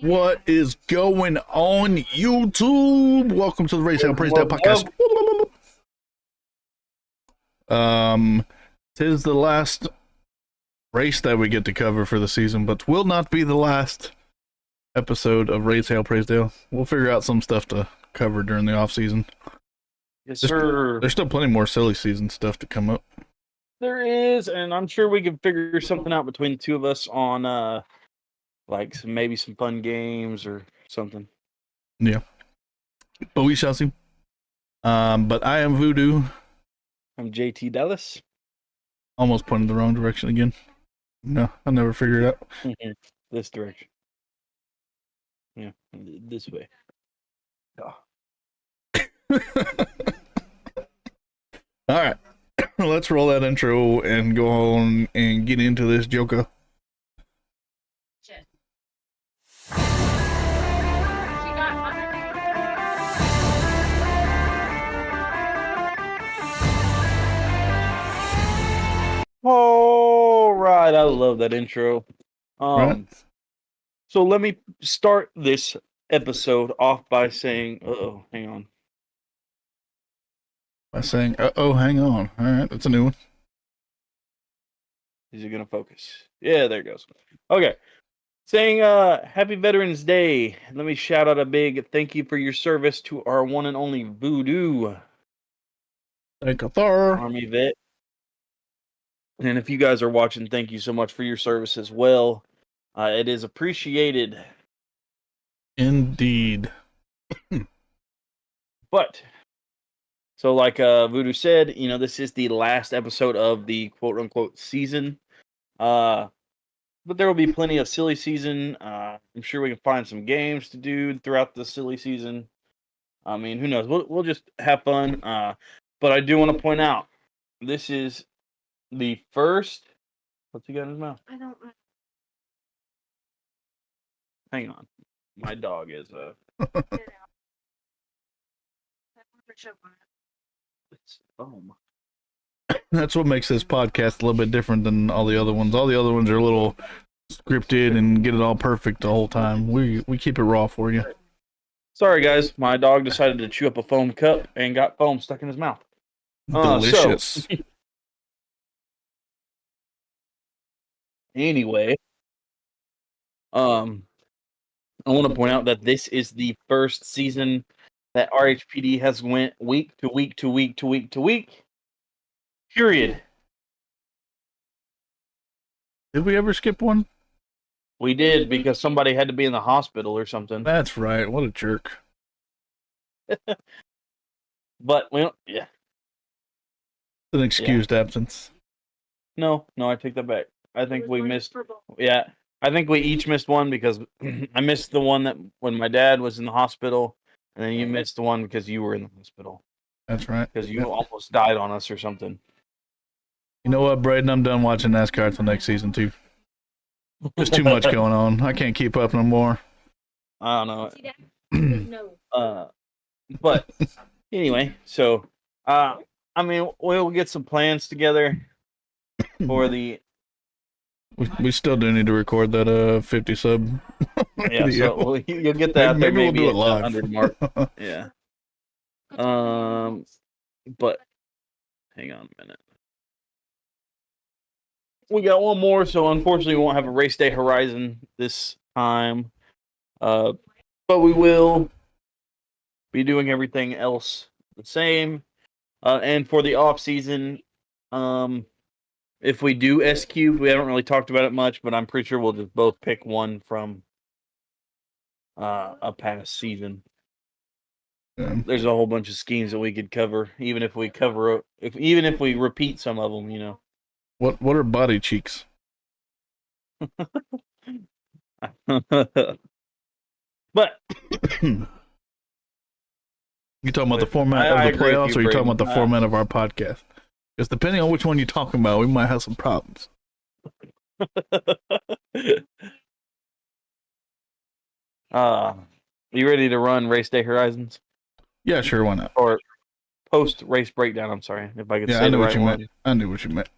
What is going on, YouTube? Welcome to the RHPDpodcast. Tis the last race that we get to cover for the season, but will not be the last episode of Raise Hail Praise Dale. We'll figure out some stuff to cover during the off season. Yes, sir. There's still plenty more silly season stuff to come up. There is, and I'm sure we can figure something out between the two of us on like maybe some fun games or something. Yeah. But we shall see. But I am Voodoo. I'm JT Dallas. Almost pointed the wrong direction again. No, I never figured it out. This direction. Yeah, this way. Oh. All right. Let's roll that intro and go on and get into this joker. All right, I love that intro. Right. So let me start this episode off by saying, hang on. By saying, hang on. All right, that's a new one. Is it going to focus? Yeah, there it goes. Okay. Saying Happy Veterans Day. Let me shout out a big thank you for your service to our one and only Voodoo. Thank you, Thor. Army vet. And if you guys are watching, thank you so much for your service as well. It is appreciated. Indeed. But, so like Voodoo said, this is the last episode of the quote-unquote season. But there will be plenty of silly season. I'm sure we can find some games to do throughout the silly season. I mean, who knows? We'll just have fun. But I do want to point out, this is the first... What's he got in his mouth? I don't know. Hang on. My dog is... It's foam. That's what makes this podcast a little bit different than all the other ones. All the other ones are a little scripted and get it all perfect the whole time. We keep it raw for you. Sorry, guys. My dog decided to chew up a foam cup and got foam stuck in his mouth. Delicious. Anyway, I want to point out that this is the first season that RHPD has went week to week to week to week to week. Period. Did we ever skip one? We did because somebody had to be in the hospital or something. That's right. What a jerk. But yeah. It's an excused absence. No, I take that back. I think we missed. Yeah, I think we each missed one because I missed the one that when my dad was in the hospital, and then you missed the one because you were in the hospital. That's right. Because you almost died on us or something. You know what, Braden? I'm done watching NASCAR till next season too. There's too much going on. I can't keep up no more. I don't know. But anyway, so I mean, we'll get some plans together for the. We still do need to record that 50 sub. Yeah, so you'll get that. Maybe we'll do it at live. 100 mark. Yeah. But hang on a minute. We got one more, so unfortunately we won't have a race day horizon this time. But we will be doing everything else the same. And for the off season, if we do S Cubed, we haven't really talked about it much, but I'm pretty sure we'll just both pick one from a past season. Yeah. There's a whole bunch of schemes that we could cover, even if we even if we repeat some of them, What are body cheeks? But You talking about the format I of the agree with playoffs, you, or you talking Braden. about the format of our podcast? Because depending on which one you're talking about, we might have some problems. You ready to run Race Day Horizons? Yeah, sure, why not? Or post race breakdown, I'm sorry, if I could Yeah, say I knew the what right you one. meant. I knew what you meant.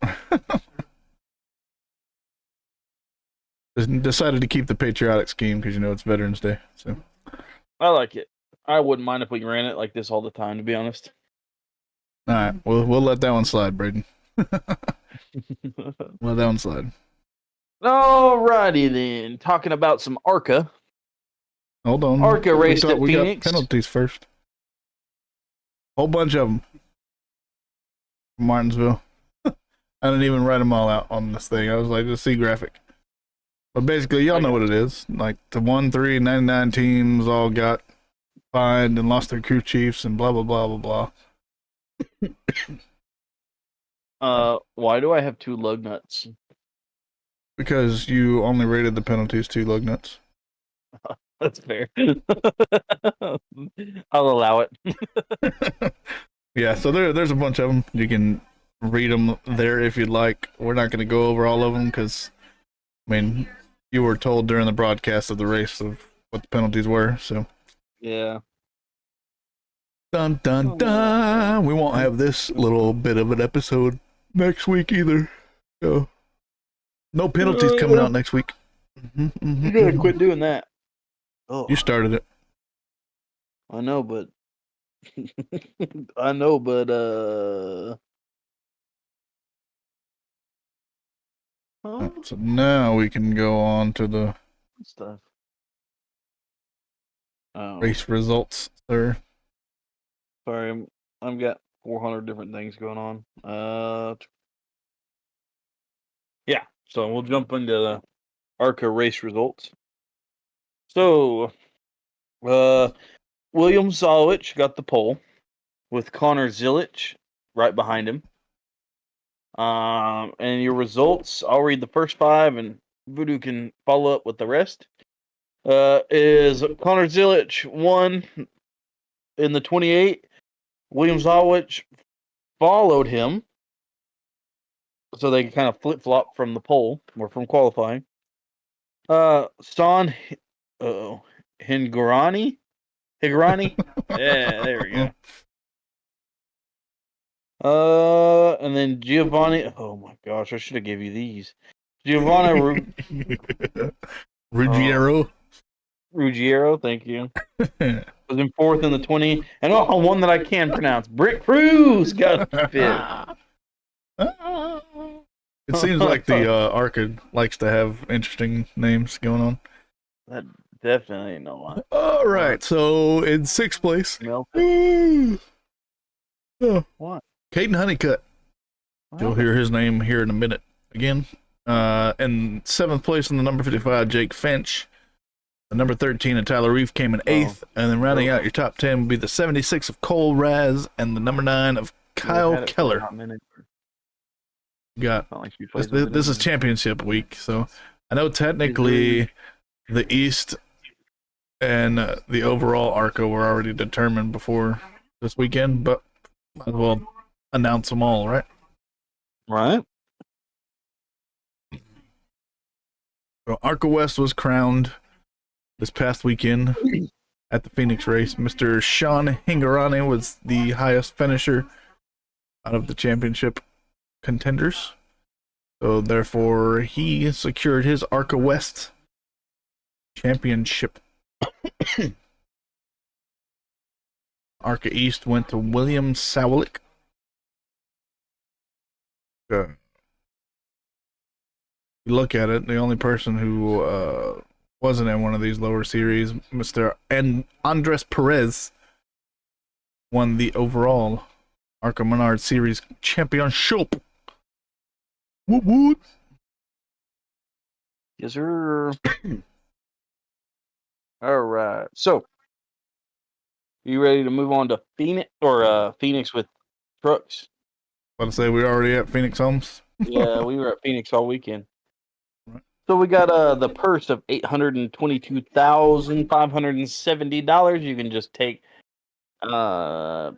decided to keep the patriotic scheme because it's Veterans Day. So I like it. I wouldn't mind if we ran it like this all the time, to be honest. all right, we'll let that one slide, Braden. Let that one slide. Alrighty then. Talking about some ARCA. Hold on. ARCA raced at we Phoenix. got penalties first. Whole bunch of them. Martinsville. I didn't even write them all out on this thing. I was like, just see graphic. But basically, y'all know what it is. Like the 1-3, 99 teams all got fined and lost their crew chiefs and blah, blah, blah, blah, blah. Why do I have 2 lug nuts? Because you only rated the penalties 2 lug nuts. That's fair. I'll allow it. Yeah, so there's a bunch of them. You can read them there if you'd like. We're not going to go over all of them because, you were told during the broadcast of the race of what the penalties were. So yeah. Dun dun dun. We won't have this little bit of an episode next week either. So no penalties coming out next week. You gotta quit doing that. Oh, You started it. I know, but So now we can go on to the stuff. Oh, race results, sir. sorry, I've got 400 different things going on. Yeah, so we'll jump into the ARCA race results. So, William Zolowich got the pole with Connor Zilich right behind him. And your results, I'll read the first 5 and Voodoo can follow up with the rest. Is Connor Zilich won in the 28. William Zolowich followed him. So they kind of flip-flop from the pole or from qualifying. Son Higurani? Yeah, there we go. And then Giovanni. Oh my gosh, I should have gave you these. Giovanni Ruggiero, thank you. Was in 4th in the 20, and one that I can pronounce. Brick Cruz got 5th. It seems like the ARCA likes to have interesting names going on. That definitely ain't no lie. All right, so in 6th place. What? Caden Honeycutt. You'll hear his name here in a minute again. In 7th place in the number 55, Jake Finch. The number 13 of Tyler Reef came in 8th, and then rounding out your top 10 would be the 76 of Cole Raz and the number 9 of Kyle Keller. This is championship week, so I know technically the East and the overall ARCA were already determined before this weekend, but might as well announce them all, right? Right. So ARCA West was crowned this past weekend at the Phoenix race. Mr. Sean Higurani was the highest finisher out of the championship contenders. So therefore, he secured his ARCA West championship. ARCA East went to William Sawalik. You look at it, the only person who wasn't in one of these lower series, Mr. Andres Perez, won the overall ARCA Menard Series championship. Woot woot. Yes, sir. All right. So, you ready to move on to Phoenix with trucks? I want to say we're already at Phoenix Homes. Yeah, we were at Phoenix all weekend. Right. So we got the purse of $822,570. You can just take the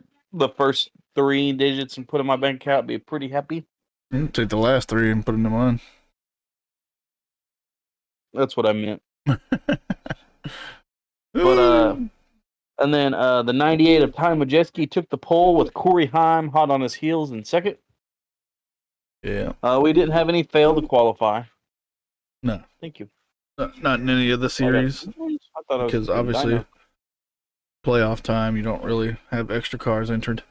first 3 digits and put in my bank account. Be pretty happy. Take the last 3 and put them in mine. That's what I meant. But and then the 98 of Ty Majeski took the pole with Corey Heim hot on his heels in 2nd. Yeah. We didn't have any fail to qualify. No. Thank you. Not in any of the series, I thought it was because in obviously Dyno. playoff time, you don't really have extra cars entered.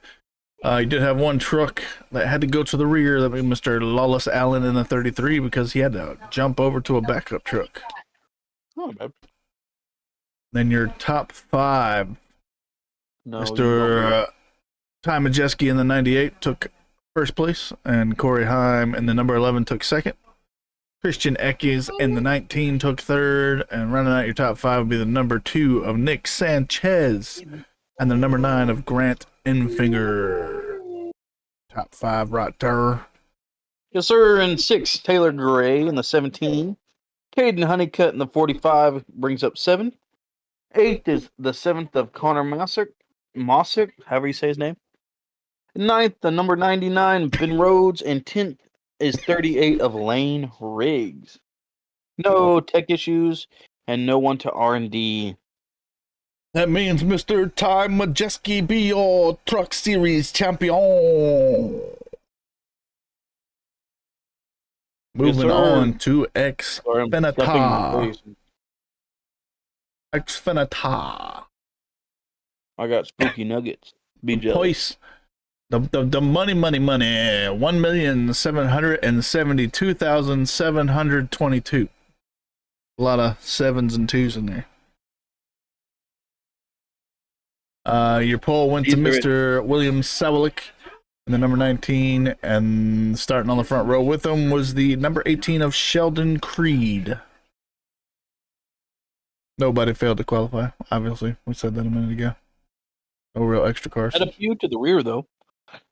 You did have one truck that had to go to the rear. That was Mr. Lawless Allen in the 33 because he had to jump over to a backup truck. Oh, bad. Then your top five, No, Mr. Ty Majeski in the 98 took first place, and Corey Heim in the number 11 took second. Christian Eckes in the 19 took third, and rounding out your top five would be the number 2 of Nick Sanchez and the number 9 of Grant Enfinger. Top 5 right there. Yes, sir. In 6, Taylor Gray in the 17. Caden Honeycutt in the 45 brings up 7. 8th is the 7th of Connor Mossick, however you say his name. 9th, the number 99, Ben Rhodes, and 10th is 38 of Lane Riggs. No tech issues and no one to R&D. That means Mr. Ty Majeski be your Truck Series champion. Moving on to Xfinita. Xfinita. I got spooky nuggets. Be jealous. Place the money 1,772,722. A lot of 7s and 2s in there. Your poll went to Mr. William Sawalik in the number 19, and starting on the front row with him was the number 18 of Sheldon Creed. Nobody failed to qualify, obviously. We said that a minute ago. No real extra cars. Had a few to the rear, though.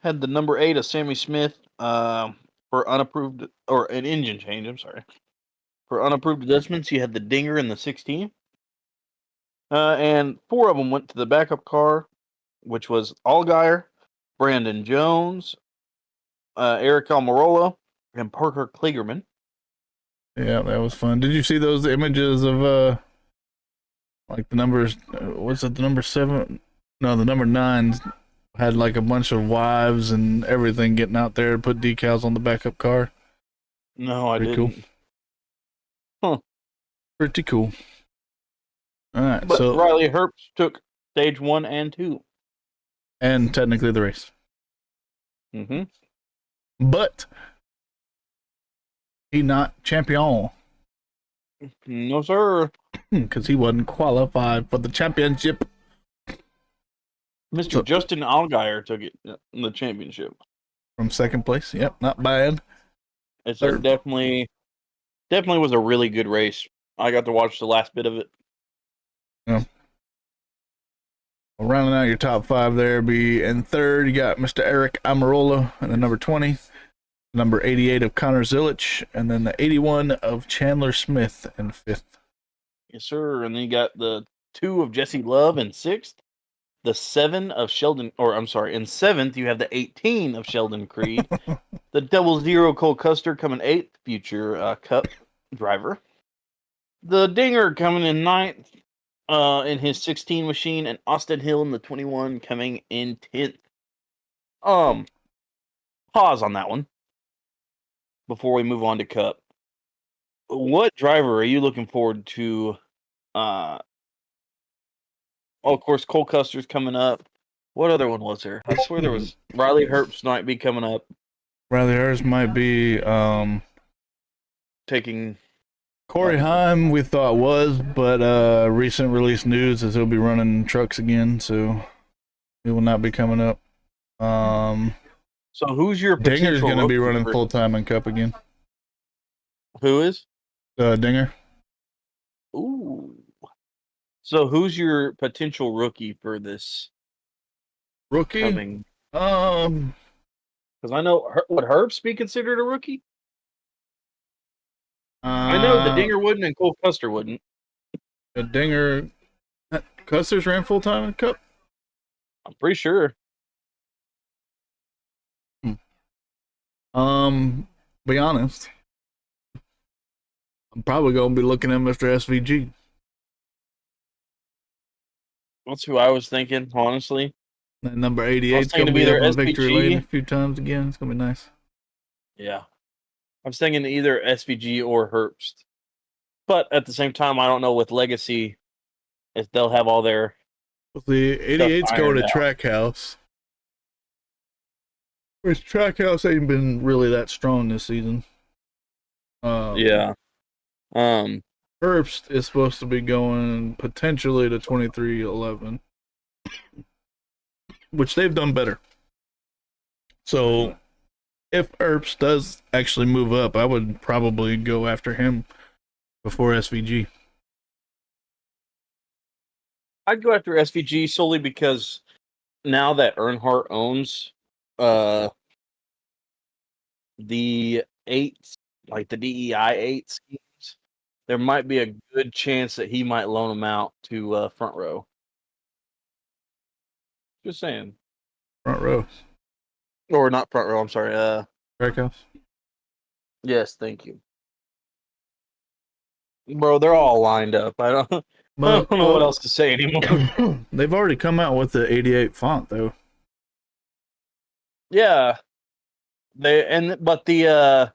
Had the number 8 of Sammy Smith for unapproved, or an engine change, I'm sorry. For unapproved adjustments, you had the Dinger in the 16. And 4 of them went to the backup car, which was Allgaier, Brandon Jones, Eric Almirola, and Parker Kligerman. Yeah, that was fun. Did you see those images of like the numbers? What's it? The number 7? No, the number 9s had like a bunch of wives and everything getting out there to put decals on the backup car. No, I didn't. Cool. Huh. Pretty cool. All right, but so Riley Herbst took stage 1 and 2. And technically the race. Mm-hmm. But he not champion. No, sir. Because he wasn't qualified for the championship. Mr. Justin Allgaier took it in the championship. From second place. Yep, not bad. It's definitely was a really good race. I got to watch the last bit of it. Yeah. Well, rounding out your top 5 there, be in third, you got Mr. Eric Amarola and the number 20, number 88 of Connor Zilich, and then the 81 of Chandler Smith in 5th. Yes, sir. And then you got the 2 of Jesse Love in 6th, the 7 of Sheldon, or I'm sorry, in 7th, you have the 18 of Sheldon Creed, the 00 Cole Custer coming 8th, future Cup driver, the Dinger coming in 9th, in his 16 machine, and Austin Hill in the 21 coming in 10th. Pause on that one before we move on to Cup. What driver are you looking forward to? Of course, Cole Custer's coming up. What other one was there? I swear there was Riley Herbst might be coming up. Riley Herbst might be taking Corey Heim, we thought was, but recent release news is he'll be running trucks again, so he will not be coming up. So who's your Dinger's going to be running full time in Cup again. Who is? Dinger. Ooh. So who's your potential rookie for this? Rookie? Because I know would Herbst be considered a rookie? I know the Dinger wouldn't and Cole Custer wouldn't. The Dinger, Custer's ran full time in Cup. I'm pretty sure. Be honest, I'm probably gonna be looking at Mr. SVG. That's who I was thinking, honestly. That number 88 is gonna be up on victory lane a few times again. It's gonna be nice. Yeah. I was thinking either SVG or Herbst. But at the same time, I don't know with Legacy if they'll have all their The 88's going to ironed out. Trackhouse. Whereas Trackhouse ain't been really that strong this season. Yeah. Herbst is supposed to be going potentially to 2311, which they've done better. So if Herbst does actually move up, I would probably go after him before SVG. I'd go after SVG solely because now that Earnhardt owns the 8s, like the DEI 8 schemes, there might be a good chance that he might loan them out to Front Row. Just saying. Front row. Or not Front Row, I'm sorry. Trackhouse. Yes, thank you. Bro, they're all lined up. I don't know what else to say anymore. They've already come out with the 88 font, though. Yeah. But the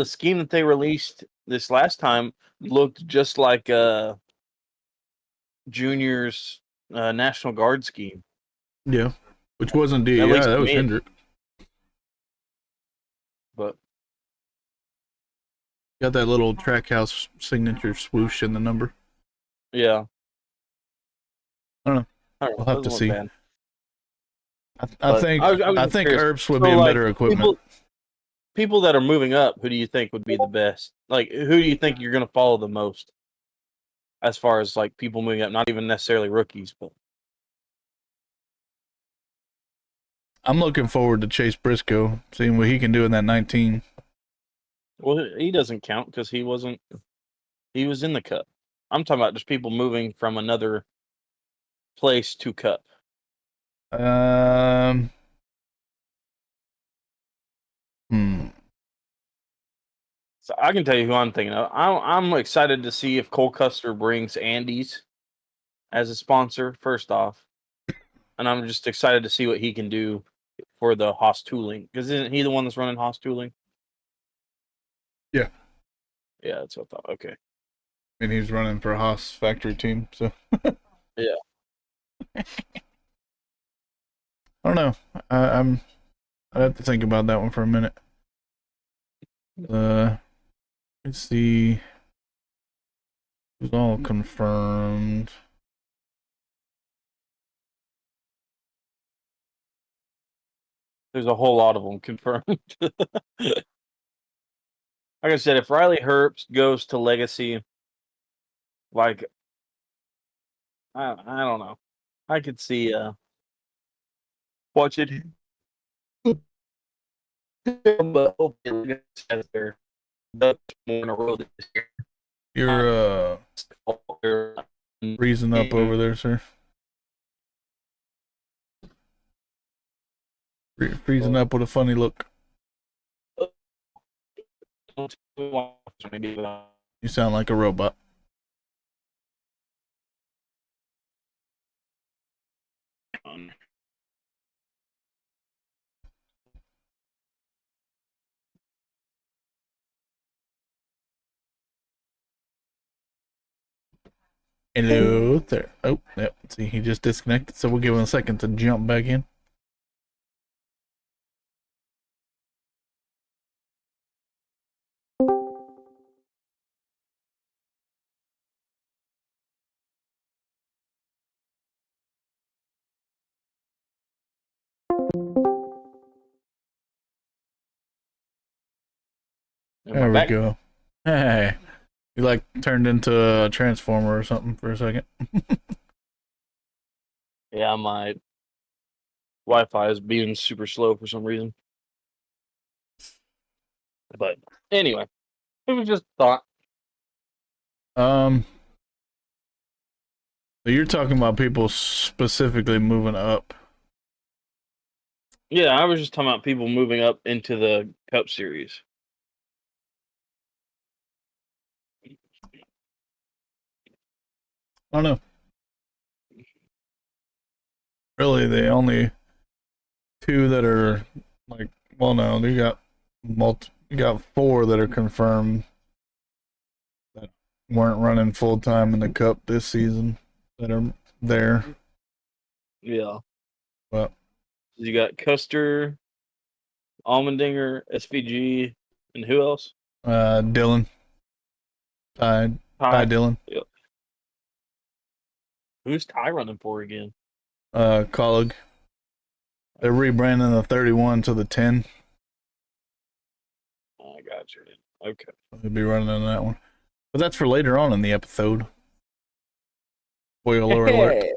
scheme that they released this last time looked just like Junior's National Guard scheme. Yeah, which wasn't DEI, least that was me. Hendrick. But Got that little Trackhouse signature swoosh in the number. yeah, I don't know. We'll have to see. I think Herbst would be a better equipment. People that are moving up, who do you think would be the best? Like, who do you think you're going to follow the most? As far as like people moving up, not even necessarily rookies, but I'm looking forward to Chase Briscoe, seeing what he can do in that 19. well, he doesn't count because he was in the Cup. I'm talking about just people moving from another place to Cup. So I can tell you who I'm thinking of. I'm excited to see if Cole Custer brings Andes as a sponsor, first off. And I'm just excited to see what he can do for the Haas tooling. Because isn't he the one that's running Haas tooling? Yeah. Yeah, that's what I thought. Okay. And he's running for a Haas factory team, so. Yeah. I don't know. I'd have to think about that one for a minute. Let's see. Who's all confirmed? There's a whole lot of them confirmed. Like I said, if Riley Herbst goes to Legacy, like, I don't know. I could see watch it. But hopefully Legacy has their ducks more in a row this year. You're freezing up over there, sir. Freezing up with a funny look. You sound like a robot. Hello there. Oh, yep. See, he just disconnected, so we'll give him a second to jump back in. There we go. Hey, you like turned into a transformer or something for a second. Yeah, my Wi-Fi is being super slow for some reason. But anyway, it was just a thought. So you're talking about people specifically moving up. Yeah, I was just talking about people moving up into the Cup Series. I don't know. Really, the only two that are like, well, no, you got four that are confirmed. weren't running full time in the Cup this season that are there. Yeah. But You got Custer, Almendinger, SVG, and who else? Dylan, Ty Ty. Dillon, Yep. Who's Ty running for again? Colleague. They're rebranding the 31 to the 10. I got you. Okay. They'll be running on that one. But that's for later on in the episode. Spoiler alert. Hey.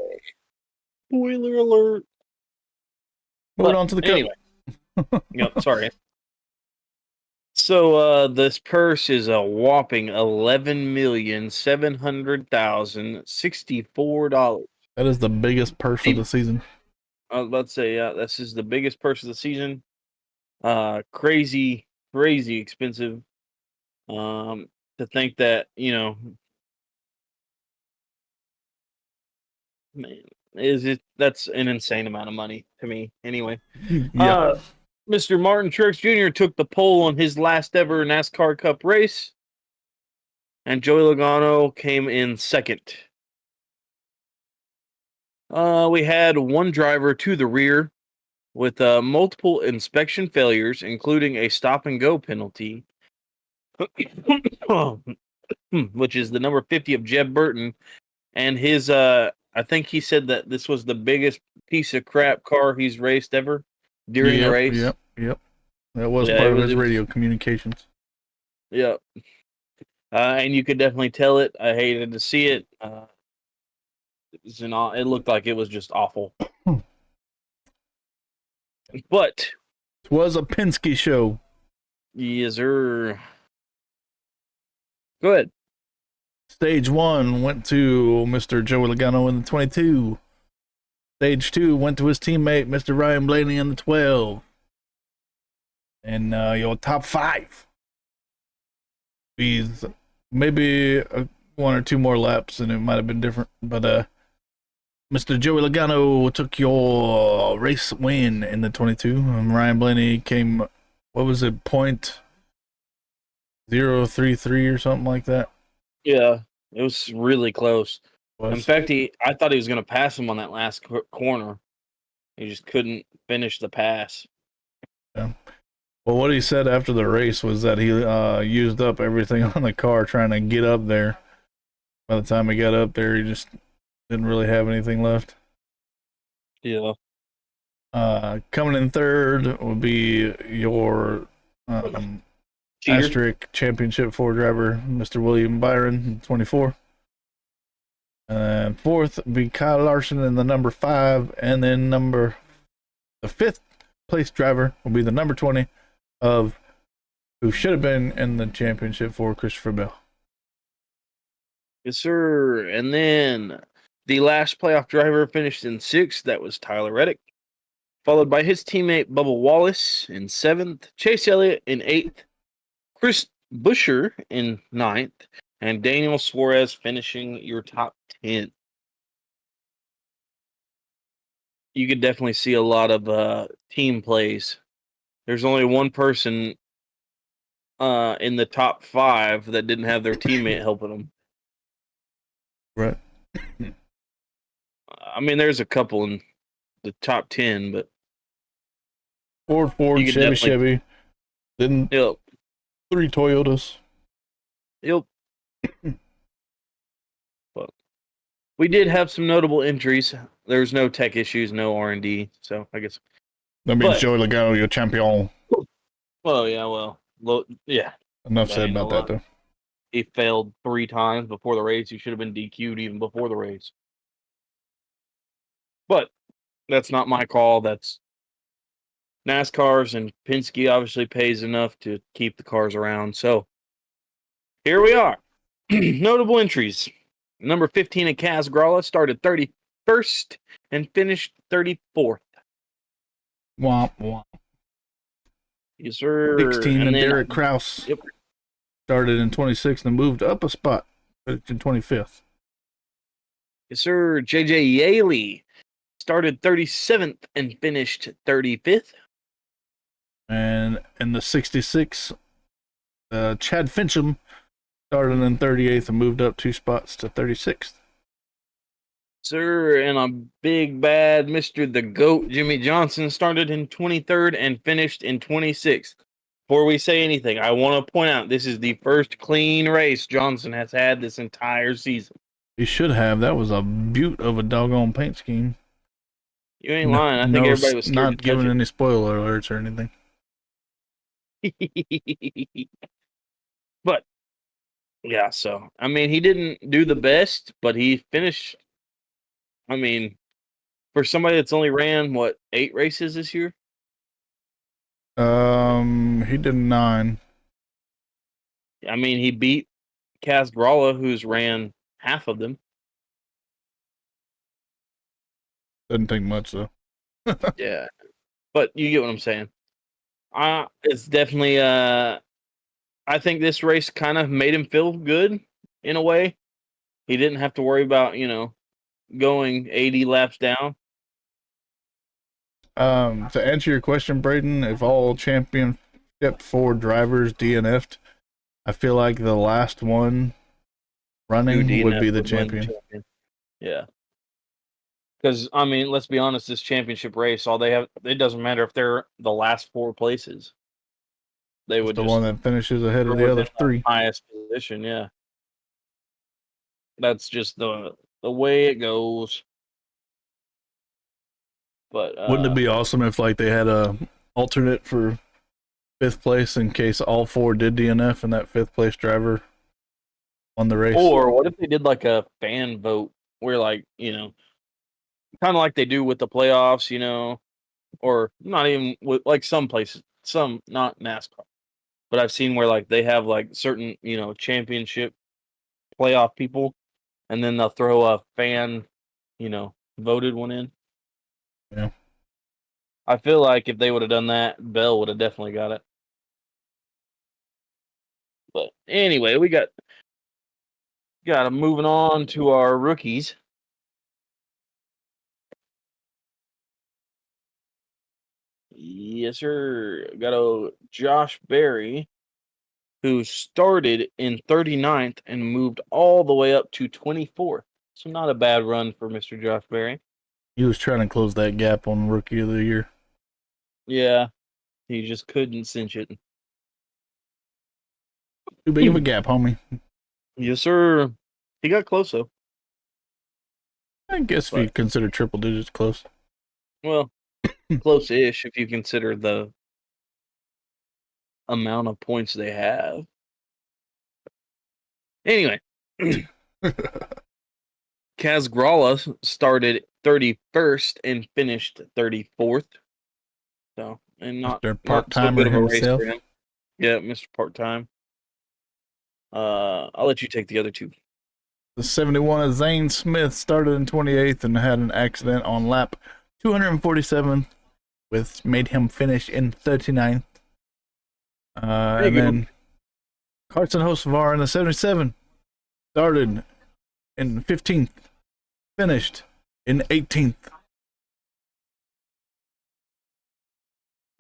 Spoiler alert. Moving on to the Cup. Anyway. Yep, sorry. So this purse is a whopping $11,700,064. That is the biggest purse of the season. I was about to say, yeah, this is the biggest purse of the season. Crazy expensive. To think that, man, that's an insane amount of money to me. Anyway, Yeah. Mr. Martin Truex Jr. took the pole on his last ever NASCAR Cup race, and Joey Logano came in second. We had one driver to the rear with multiple inspection failures, including a stop and go penalty, which is the number 50 of Jeb Burton, and his I think he said that this was the biggest piece of crap car he's raced ever during the race. Yep. That was part of his radio communications. Yep. And you could definitely tell it. I hated to see it. It looked like it was just awful. But it was a Penske show. Yes, sir. Go ahead. Stage 1 went to Mr. Joey Logano in the 22. Stage 2 went to his teammate, Mr. Ryan Blaney, in the 12. And your top 5. He's maybe one or two more laps, and it might have been different. But Mr. Joey Logano took your race win in the 22. And Ryan Blaney came, what was it, .033 or something like that. Yeah, it was really close. In fact, I thought he was going to pass him on that last corner. He just couldn't finish the pass. Yeah. Well, what he said after the race was that he used up everything on the car trying to get up there. By the time he got up there, he just didn't really have anything left. Yeah. Coming in third would be your Asterisk Championship 4 driver, Mr. William Byron, 24. And fourth would be Kyle Larson in the number 5. And then the 5th place driver will be the number 20 of who should have been in the championship for Christopher Bell. Yes, sir. And then the last playoff driver finished in 6th. That was Tyler Reddick, followed by his teammate Bubba Wallace in 7th, Chase Elliott in 8th, Chris Buescher in 9th, and Daniel Suarez finishing your top 10. You could definitely see a lot of team plays. There's only one person in the top 5 that didn't have their teammate helping them. Right. I mean, there's a couple in the top 10, but Ford, Chevy. Then yep. 3 Toyotas. Yep. Well, we did have some notable entries. There's no tech issues, no R&D, so I guess that means Joey Logano, your champion. Well, yeah. Enough said about that, though. He failed 3 times before the race. He should have been DQ'd even before the race. But that's not my call. That's NASCAR's, and Penske obviously pays enough to keep the cars around. So here we are. Notable entries. Number 15 of Kaz Gralla started 31st and finished 34th. Womp womp. Yes, sir. 16 and Derek Kraus. Yep. Started in 26th and moved up a spot in 25th. Yes, sir. JJ Yaley started 37th and finished 35th. And in the 66, Chad Fincham Started in 38th and moved up 2 spots to 36th. Sir, and a big bad Mr. the GOAT, Jimmy Johnson, started in 23rd and finished in 26th. Before we say anything, I want to point out this is the first clean race Johnson has had this entire season. He should have. That was a beaut of a doggone paint scheme. You ain't lying. I think everybody was scared not to touch giving it. any spoiler alerts or anything. But yeah, so I mean, he didn't do the best, but he finished. I mean, for somebody that's only ran what 8 races this year, He did 9. I mean, he beat Kaz Gralla, who's ran half of them. Doesn't take much though. Yeah, but you get what I'm saying. It's definitely. I think this race kind of made him feel good in a way. He didn't have to worry about going 80 laps down. To answer your question, Braden, if all championship 4 drivers DNF'd, I feel like the last one running would be the champion. Yeah. Because, I mean, let's be honest, this championship race, it doesn't matter if they're the last 4 places. They would the just one that finishes ahead of the other 3. Highest position, yeah. That's just the way it goes. But wouldn't it be awesome if like they had a alternate for 5th place in case all 4 did DNF and that 5th place driver won the race? Or what if they did like a fan vote where like, kind of like they do with the playoffs, or not even with like some places, some not NASCAR, but I've seen where like they have like certain, championship playoff people, and then they'll throw a fan, voted one in. Yeah. I feel like if they would have done that, Bell would have definitely got it. But anyway, we got moving on to our rookies. Yes, sir. Got a Josh Berry, who started in 39th and moved all the way up to 24th. So not a bad run for Mr. Josh Berry. He was trying to close that gap on Rookie of the Year. Yeah, he just couldn't cinch it. Too big of a gap, homie. Yes, sir. He got close, though. I guess if you consider triple digits close. Well, close-ish if you consider the amount of points they have. Anyway, Kaz Gralla started 31st and finished 34th. So, and not Mr. Part-timer so good of a race himself. for him. Yeah, Mr. Part-time. I'll let you take the other 2. The 71 of Zane Smith started in 28th and had an accident on lap 247, which made him finish in 39th. And then Carson Hocevar in the 77 started in 15th, finished in 18th.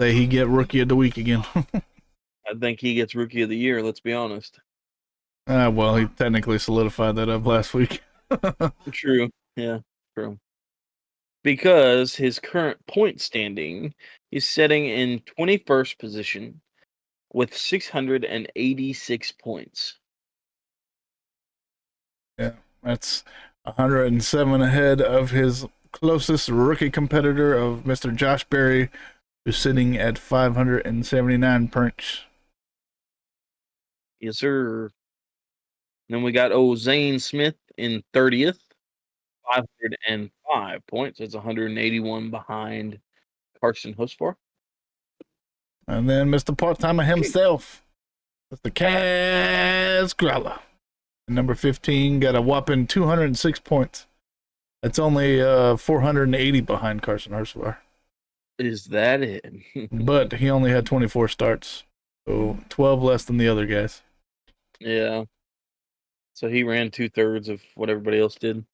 Say he get Rookie of the Week again. I think he gets Rookie of the Year, let's be honest. Well, he technically solidified that up last week. True. Yeah, true. Because his current point standing is setting in 21st position with 686 points. Yeah, that's 107 ahead of his closest rookie competitor of Mr. Josh Berry, who's sitting at 579 points. Yes, sir. Then we got Zane Smith in 30th, 505 points. That's 181 behind Carson Hocevar. And then Mr. Part-timer himself, Mr. Kaz Gralla. Number 15 got a whopping 206 points. That's only 480 behind Carson Hocevar. Is that it? But he only had 24 starts, so 12 less than the other guys. Yeah. So he ran 2/3 of what everybody else did.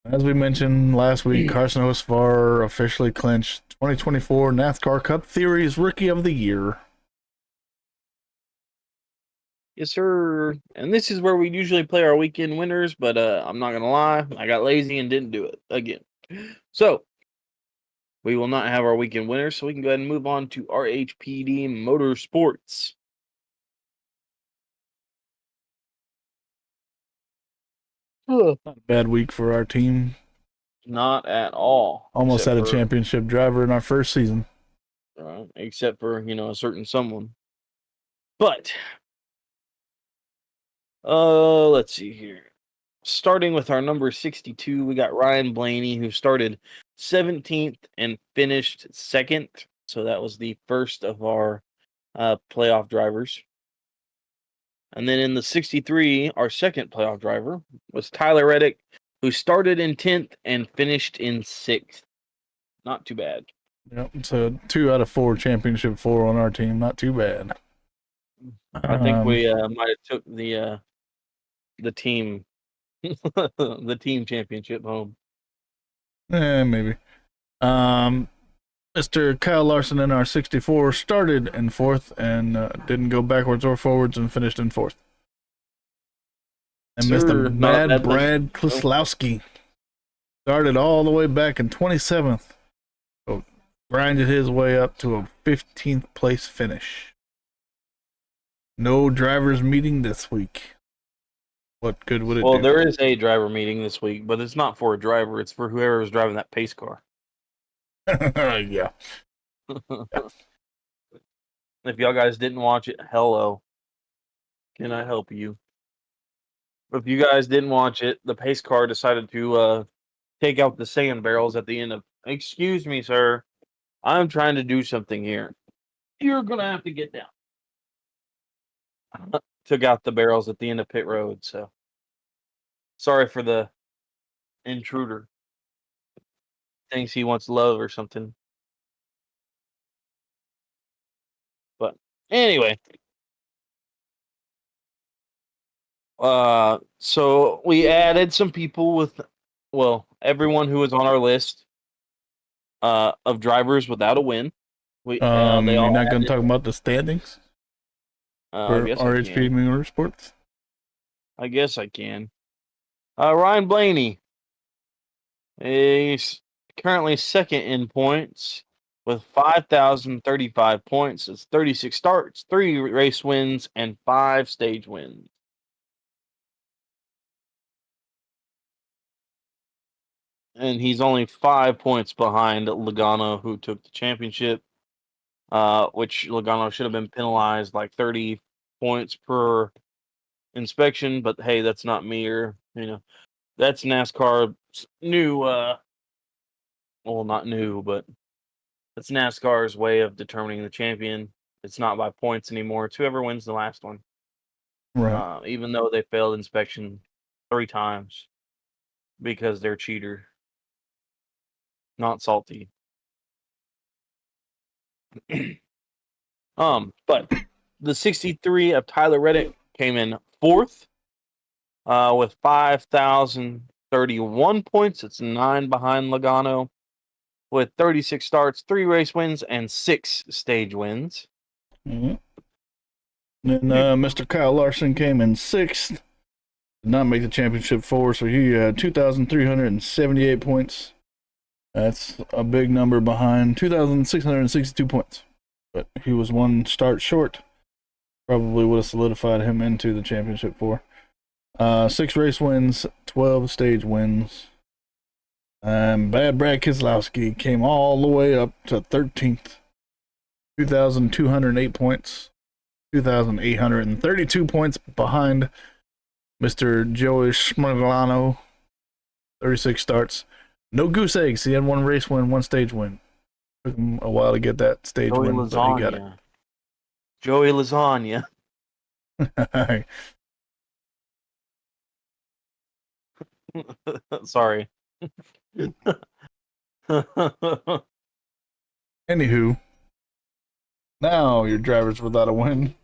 As we mentioned last week, Carson Hocevar officially clinched 2024 NASCAR Cup Series Rookie of the Year. Yes, sir. And this is where we usually play our weekend winners, but I'm not gonna lie, I got lazy and didn't do it again. So we will not have our weekend winners, so we can go ahead and move on to RHPD Motorsports. Not a bad week for our team. Not at all. Almost except had a for- championship driver in our first season. except for a certain someone. But let's see here. Starting with our number 62, we got Ryan Blaney, who started 17th and finished second. So that was the first of our playoff drivers. And then in the 63, our second playoff driver was Tyler Reddick, who started in 10th and finished in 6th. Not too bad. Yep. So 2 out of 4 championship 4 on our team. Not too bad. I think we might have took the team the team championship home. Maybe. Mr. Kyle Larson in our 64 started in 4th and didn't go backwards or forwards and finished in 4th. And Sir, Mr. not a Bad bad Brad Klislowski started all the way back in 27th. So grinded his way up to a 15th place finish. No drivers meeting this week. What good would it do? Well, there is a driver meeting this week, but it's not for a driver. It's for whoever is driving that pace car. Yeah. If y'all guys didn't watch it, hello. Can I help you? If you guys didn't watch it, the pace car decided to take out the sand barrels at the end of. Excuse me, sir. I'm trying to do something here. You're gonna have to get down. Took out the barrels at the end of pit road, so sorry for the intruder. Thinks he wants love or something. But anyway. So we added some people with everyone who was on our list of drivers without a win. They all you're not going added, to talk about the standings I for guess RHP Motorsports? I guess I can. Ryan Blaney is currently second in points with 5,035 points. It's 36 starts, 3 race wins, and 5 stage wins. And he's only 5 points behind Logano, who took the championship, which Logano should have been penalized like 30 points per inspection. But hey, that's not me, or that's NASCAR's new. Well, not new, but that's NASCAR's way of determining the champion. It's not by points anymore. It's whoever wins the last one. Right. Even though they failed inspection 3 times because they're cheater, not salty. But the 63 of Tyler Reddick came in 4th with 5,031 points. It's 9 behind Logano with 36 starts, 3 race wins, and 6 stage wins. Mm-hmm. Then Mr. Kyle Larson came in 6th. Did not make the championship 4, so he had 2,378 points. That's a big number behind 2,662 points. But he was 1 start short. Probably would have solidified him into the championship 4. 6 race wins, 12 stage wins. Bad Brad Keselowski came all the way up to 13th. 2,208 points. 2,832 points behind Mr. Joey Schmurglano. 36 starts. No goose eggs. He had 1 race win, 1 stage win. Took him a while to get that stage Joey win, Lasagna. but he got it. Joey Lasagna. Sorry. Anywho, now your drivers without a win.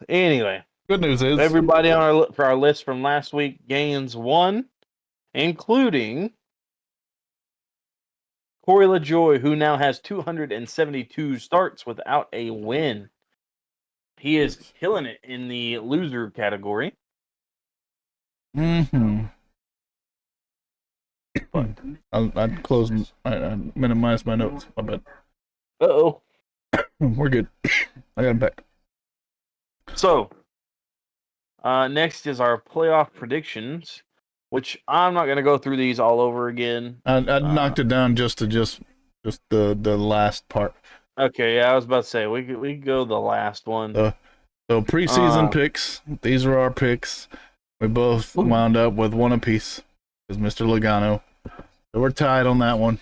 Anyway, Good news is everybody on our list from last week gains 1, including Corey LaJoy, who now has 272 starts without a win. He is killing it in the loser category. Mm-hmm. But I close. I minimize my notes. I bet uh-oh. we're good. I got it back. So, next is our playoff predictions, which I'm not going to go through these all over again. I knocked it down just the last part. Okay, yeah, I was about to say we could go the last one. So preseason picks. These are our picks. We both wound up with one apiece. Is Mr. Logano. So we're tied on that one.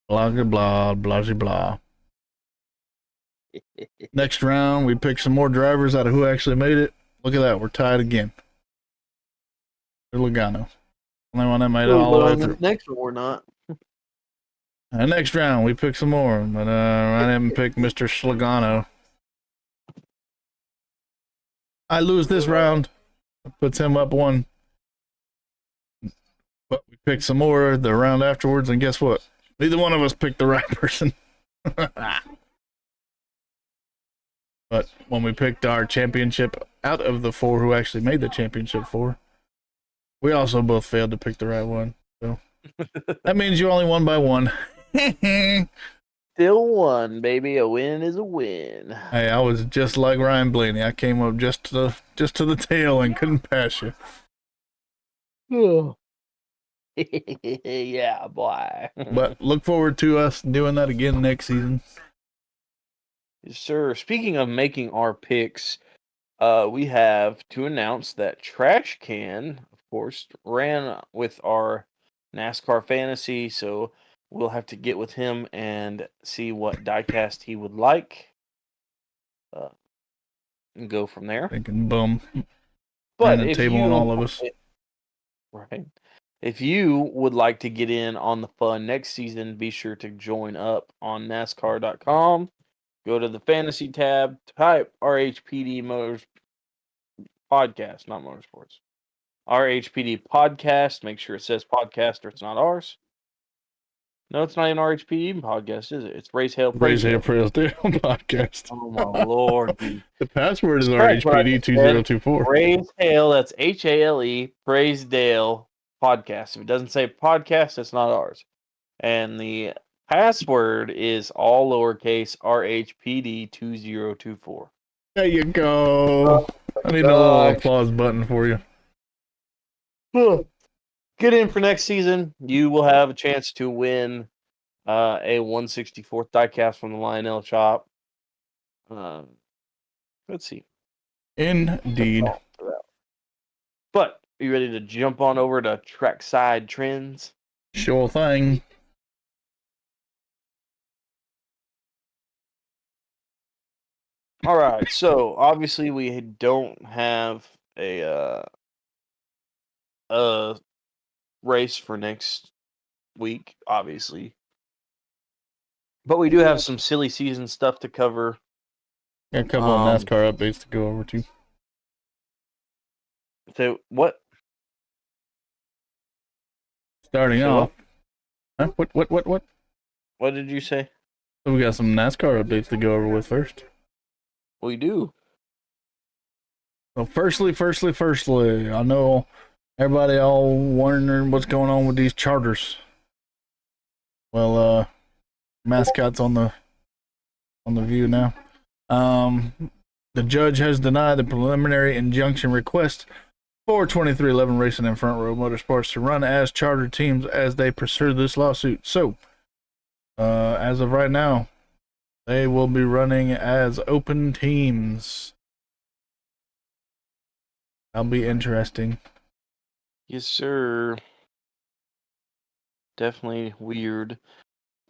Blah blah blah blah blah. Next round, we pick some more drivers out of who actually made it. Look at that, we're tied again. Mr. Logano. Only one that made it all the way through. Next one, we're not. Next round, we pick some more, but I didn't pick Mr. Slogano. I lose this round. Puts him up one. But we pick some more the round afterwards, and guess what? Neither one of us picked the right person. But when we picked our championship out of the four who actually made the championship four, we also both failed to pick the right one. So that means you only won by one. Still won, baby. A win is a win. Hey, I was just like Ryan Blaney. I came up just to the tail and couldn't pass you. Yeah, boy. But look forward to us doing that again next season. Yes, sir. Speaking of making our picks, we have to announce that Trash Can, of course, ran with our NASCAR fantasy, so we'll have to get with him and see what diecast he would like, and go from there. Thinking bum. But the if table on all of us. Right. If you would like to get in on the fun next season, be sure to join up on NASCAR.com. Go to the fantasy tab, type RHPD Motors Podcast, not Motorsports. RHPD Podcast. Make sure it says podcast or it's not ours. No, it's not an RHPD podcast, is it? It's Race Hail Praise Hail Podcast. Oh my lord, dude. The password is Correct what I RHPD just said. 2024. Praise Hail, that's HALE, Praise Dale Podcast. If it doesn't say podcast, it's not ours. And the password is all lowercase RHPD 2024. There you go. I need a little applause button for you. Get in for next season. You will have a chance to win a 164th diecast from the Lionel shop. Let's see. Indeed. But are you ready to jump on over to Trackside Trends? Sure thing. All right. So obviously we don't have a race for next week, obviously. But we do have some silly season stuff to cover. Got a couple of NASCAR updates to go over to. So what? Starting off. Huh? What? What did you say? So we got some NASCAR updates to go over with first. We do. So firstly, I know everybody all wondering what's going on with these charters. Well, mascots on the view now. The judge has denied the preliminary injunction request for 2311 Racing and Front Row Motorsports to run as charter teams as they pursue this lawsuit. So, as of right now, they will be running as open teams. That'll be interesting. Yes, sir. Definitely weird.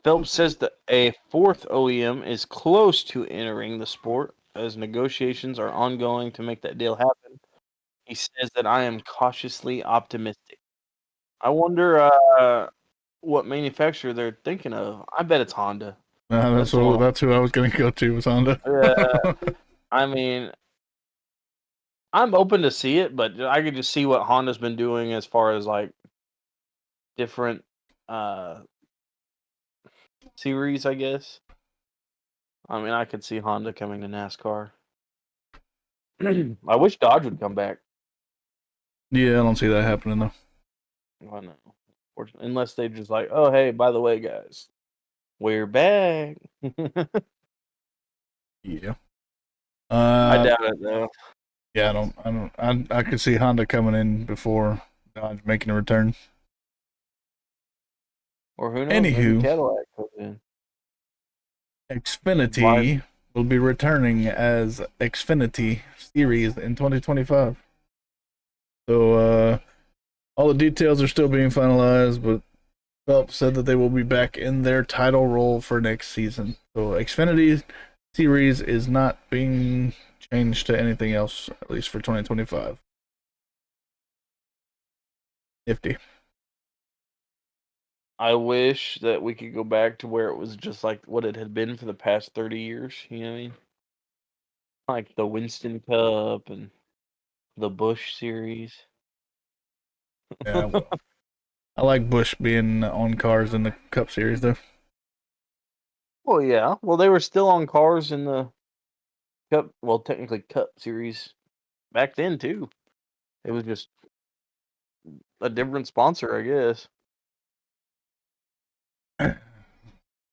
Phelps says that a fourth OEM is close to entering the sport as negotiations are ongoing to make that deal happen. He says that I am cautiously optimistic. I wonder what manufacturer they're thinking of. I bet it's Honda. That's who I was going to go to, was Honda. I mean, I'm open to see it, but I could just see what Honda's been doing as far as like different series, I guess. I mean, I could see Honda coming to NASCAR. I wish Dodge would come back. Yeah, I don't see that happening though. I know. Unless they just like, oh hey, by the way, guys, we're back. Yeah. I doubt it though. Yeah, I could see Honda coming in before Dodge making a return. Or who knows? Maybe Anywho, Cadillac comes in. Xfinity will be returning as Xfinity Series in 2025. So all the details are still being finalized, but Phelps said that they will be back in their title role for next season. So Xfinity Series is not being changed to anything else, at least for 2025. Nifty. I wish that we could go back to where it was just like what it had been for the past 30 years. You know what I mean? Like the Winston Cup and the Bush series. Yeah, well, I like Bush being on cars in the Cup Series, though. Well, yeah. Well, they were still on cars in the Cup. Well, technically Cup series back then too. It was just a different sponsor, I guess. But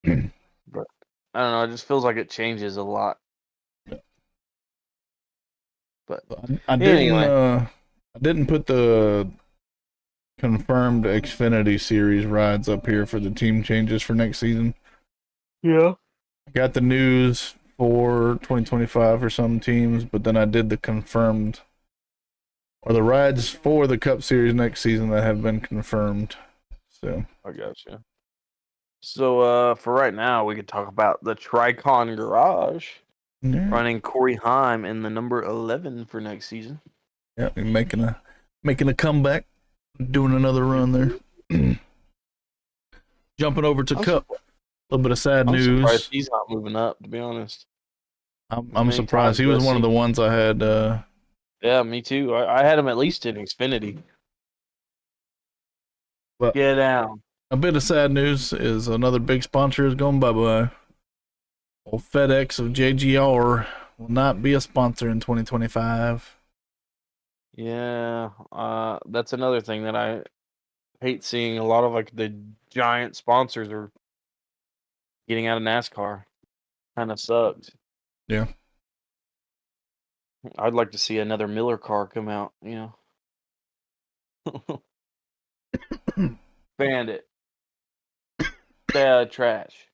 I don't know. It just feels like it changes a lot. But I anyway, didn't put the confirmed Xfinity Series rides up here for the team changes for next season. yeah. I got the news for 2025 for some teams, but then I did the confirmed or the rides for the Cup Series next season that have been confirmed. So I got you. So for right now, we could talk about the Tricon Garage running Corey Heim in the number 11 for next season. Yeah, making a comeback, doing another run there. Jumping over to Cup, a little bit of sad I'm news. surprised he's not moving up, to be honest. I'm surprised. He was one of the ones I had. Yeah, me too. I had him at least in Xfinity. But get down. A bit of sad news is another big sponsor is going bye-bye. Old FedEx of JGR will not be a sponsor in 2025. Yeah, that's another thing that I hate seeing. A lot of like the giant sponsors are getting out of NASCAR. Kind of sucks. Yeah. I'd like to see another Miller car come out, you know. Bandit. Trash.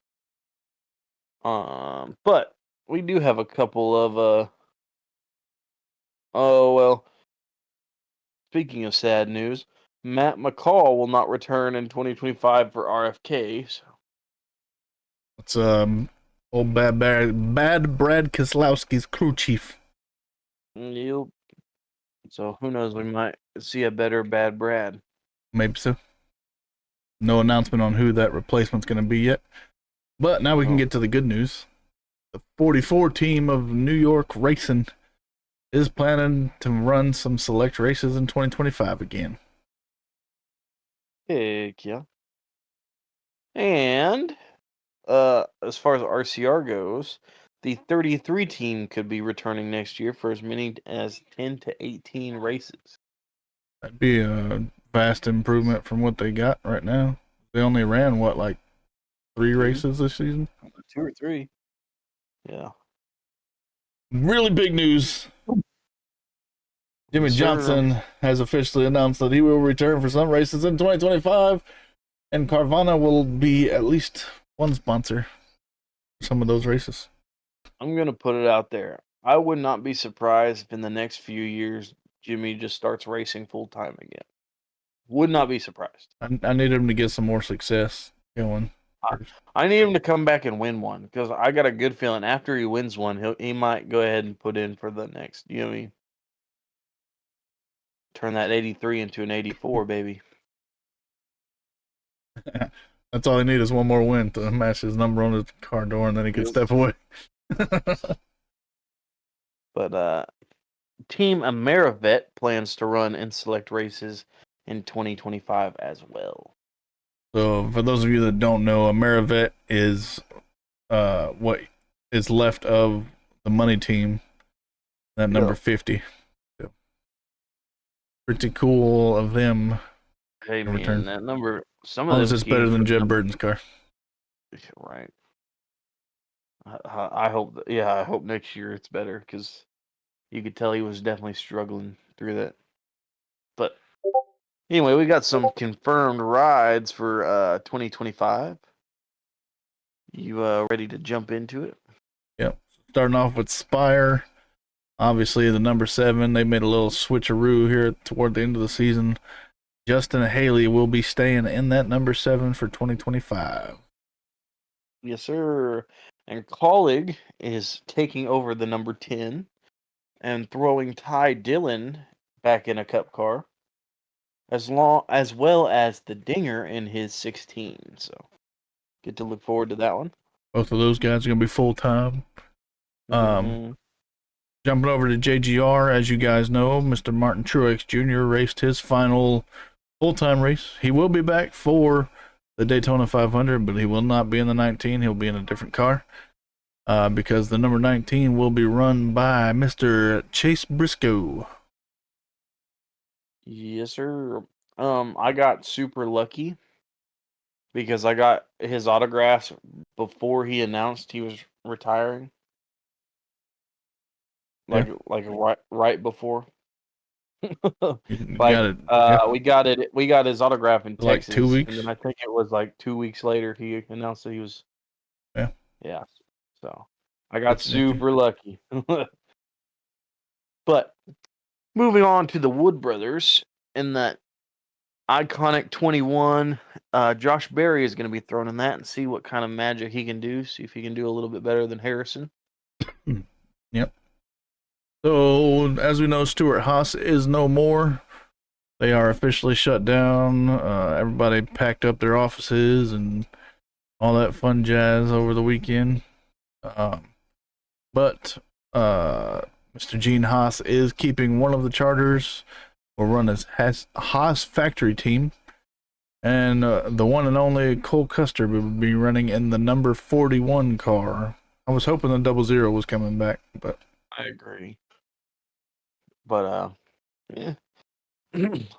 But we do have a couple of oh well. Speaking of sad news, Matt McCall will not return in 2025 for RFK. So. It's old bad Brad Keselowski's crew chief. Yep. So who knows? We might see a better bad Brad. Maybe so. No announcement on who that replacement's going to be yet. But now we can get to the good news. The 44 team of New York Racing is planning to run some select races in 2025 again. Heck yeah. And as far as RCR goes, the 33 team could be returning next year for as many as 10 to 18 races. That'd be a vast improvement from what they got right now. They only ran, what, like 3 races this season? 2 or 3. Yeah. Really big news. Jimmy Johnson has officially announced that he will return for some races in 2025, and Carvana will be at least one sponsor for some of those races. I'm going to put it out there. I would not be surprised if in the next few years Jimmy just starts racing full-time again. Would not be surprised. I need him to get some more success going. I need him to come back and win one, because I got a good feeling after he wins one, he might go ahead and put in for the next, you know what I mean? Turn that 83 into an 84, baby. That's all he needs is one more win to match his number on his car door, and then he can step away. But Team Amerivet plans to run in select races in 2025 as well. So, for those of you that don't know, Amerivet is what is left of the money team that number 50. So, pretty cool of them. Hey, to man, return. that number, some As of long as them it's better teams than with Jeb number, Burton's car. right. I hope, I hope next year it's better because you could tell he was definitely struggling through that. But anyway, we got some confirmed rides for 2025. You ready to jump into it? Yep. Starting off with Spire. Obviously, the number 7. They made a little switcheroo here toward the end of the season. Justin Haley will be staying in that number 7 for 2025. Yes, sir. And Colleague is taking over the number 10 and throwing Ty Dillon back in a cup car, as well as the Dinger in his 16. So get to look forward to that one. Both of those guys are going to be full time. Mhm. Jumping over to JGR, as you guys know, Mr. Martin Truex Jr. raced his final full-time race. He will be back for the Daytona 500, but he will not be in the 19. He'll be in a different car because the number 19 will be run by Mr. Chase Briscoe. Yes, sir. I got super lucky because I got his autographs before he announced he was retiring. Yeah. Like right before. You Like got it. Yeah. we got his autograph in Like Texas, 2 and weeks. then I think it was like 2 weeks later he announced that he was Yeah. yeah. So I got That's nifty. super lucky. But moving on to the Wood brothers in that iconic 21, Josh Berry is going to be thrown in that and see what kind of magic he can do. See if he can do a little bit better than Harrison. Yep. So, as we know, Stuart Haas is no more. They are officially shut down. Everybody packed up their offices and all that fun jazz over the weekend. But Mr. Gene Haas is keeping one of the charters. Will run his Haas factory team. And the one and only Cole Custer will be running in the number 41 car. I was hoping the 00 was coming back, but I agree. But yeah.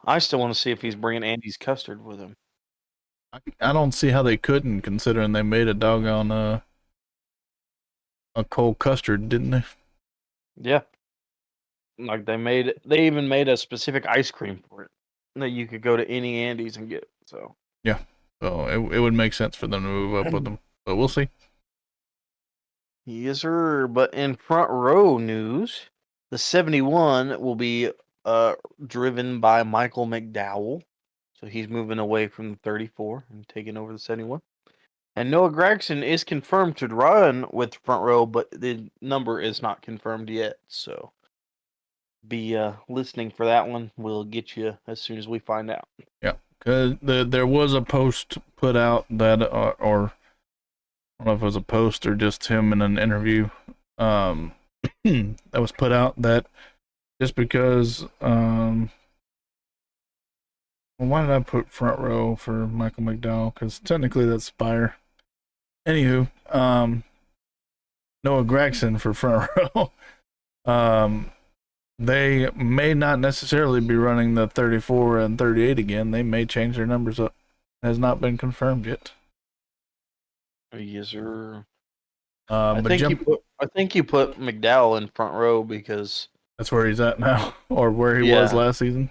I still want to see if he's bringing Andy's custard with him. I don't see how they couldn't, considering they made a doggone a Cole Custard, didn't they? Yeah. Like they even made a specific ice cream for it that you could go to any Andy's and get. So Yeah. So it would make sense for them to move up with them, but we'll see. yes, sir. But in front row news, the 71 will be driven by Michael McDowell. So he's moving away from the 34 and taking over the 71. And Noah Gragson is confirmed to run with front row, but the number is not confirmed yet. So be listening for that one. We'll get you as soon as we find out. Yeah, because there was a post put out that, or I don't know if it was a post or just him in an interview, that was put out that just because, well, why did I put front row for Michael McDowell? Because technically that's Spire. Anywho, Noah Gragson for front row. They may not necessarily be running the 34 and 38 again. They may change their numbers up. Has not been confirmed yet. Yes, sir. I think you put McDowell in front row because that's where he's at now, or where he was last season.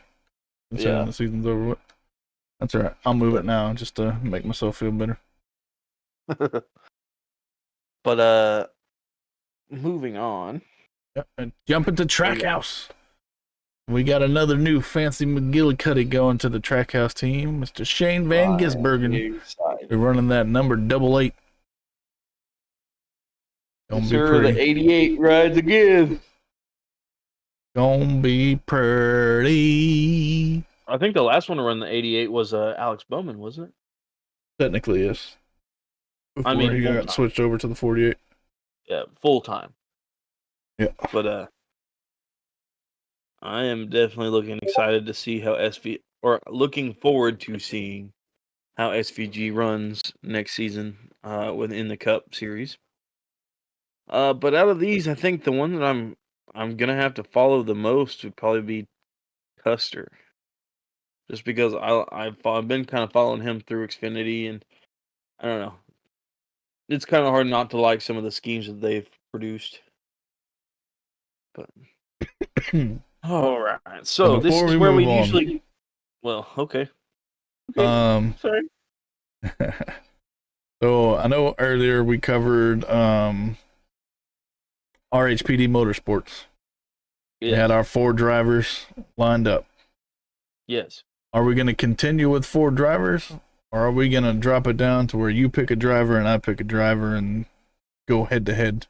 Considering the season's over with. That's all right. I'll move it now just to make myself feel better. But moving on. Yep, and jumping to Trackhouse. We got another new fancy McGillicuddy going to the Trackhouse team. Mr. Shane Van Gisbergen. We're running that number 88. Gonna be pretty. The 88 rides again. Gonna be pretty. I think the last one to run the 88 was Alex Bowman, wasn't it? Technically, yes. Before he got full-time. switched over to the 48. Yeah, full time. Yeah. But I am definitely looking to see how looking forward to seeing how SVG runs next season within the Cup Series. But out of these, I think the one that I'm I'm gonna have to follow the most would probably be Custer, just because I've been kind of following him through Xfinity, and I don't know. It's kind of hard not to like some of the schemes that they've produced. But all right, So so this before is we where we move on, usually. Well, okay, sorry. so I know earlier we covered RHPD Motorsports. We had Yes, our 4 drivers lined up. yes. Are we going to continue with 4 drivers, or are we going to drop it down to where you pick a driver and I pick a driver and go head to head?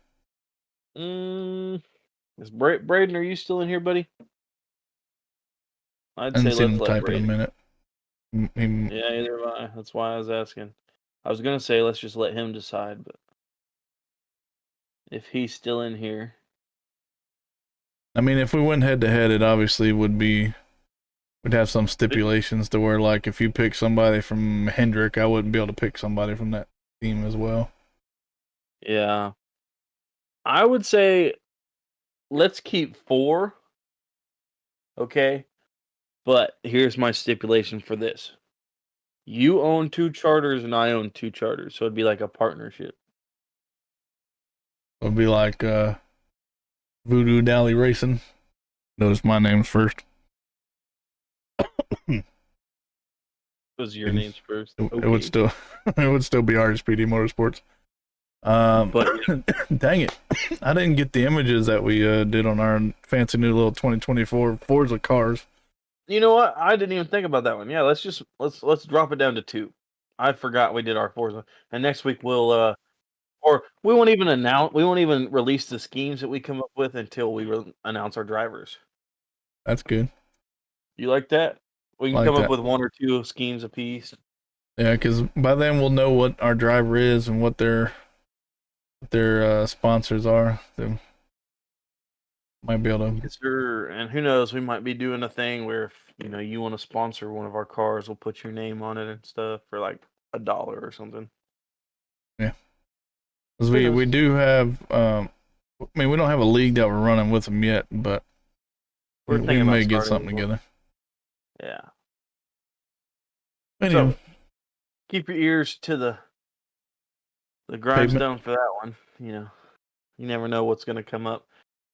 Is Braden? Are you still in here, buddy? I'd I haven't say seen let's him let type in a Braden. minute. Yeah, either have I. That's why I was asking. I was gonna say let's just let him decide, but if he's still in here, I mean, if we went head to head, it obviously we'd have some stipulations to where, like, if you pick somebody from Hendrick, I wouldn't be able to pick somebody from that team as well. yeah, I would say let's keep 4, okay? But here's my stipulation for this: you own 2 charters and I own 2 charters, so it'd be like a partnership. It'd be like Voodoo Dally Racing. Notice my name's first. Was your names first? It would still be RHPD Motorsports. But Dang it, I didn't get the images that we did on our fancy new little 2024 Forza cars. you know what? I didn't even think about that one. Yeah, let's drop it down to 2. I forgot we did our Forza, and next week we'll or we won't even release the schemes that we come up with until we announce our drivers. That's good. You like that? We can Like come up that. with 1 or 2 schemes apiece. Yeah, because by then we'll know what our driver is and what their sponsors are. They might be able to. Yes, sir. And who knows? We might be doing a thing where if you want to sponsor one of our cars, we'll put your name on it and stuff for like $1 or something. Yeah, because Who we knows? do have. I mean, we don't have a league that we're running with them yet, but We're we thinking about may get starting something one. together. Yeah. Anyway, So keep your ears to the pavement. grindstone for that one. You never know what's going to come up.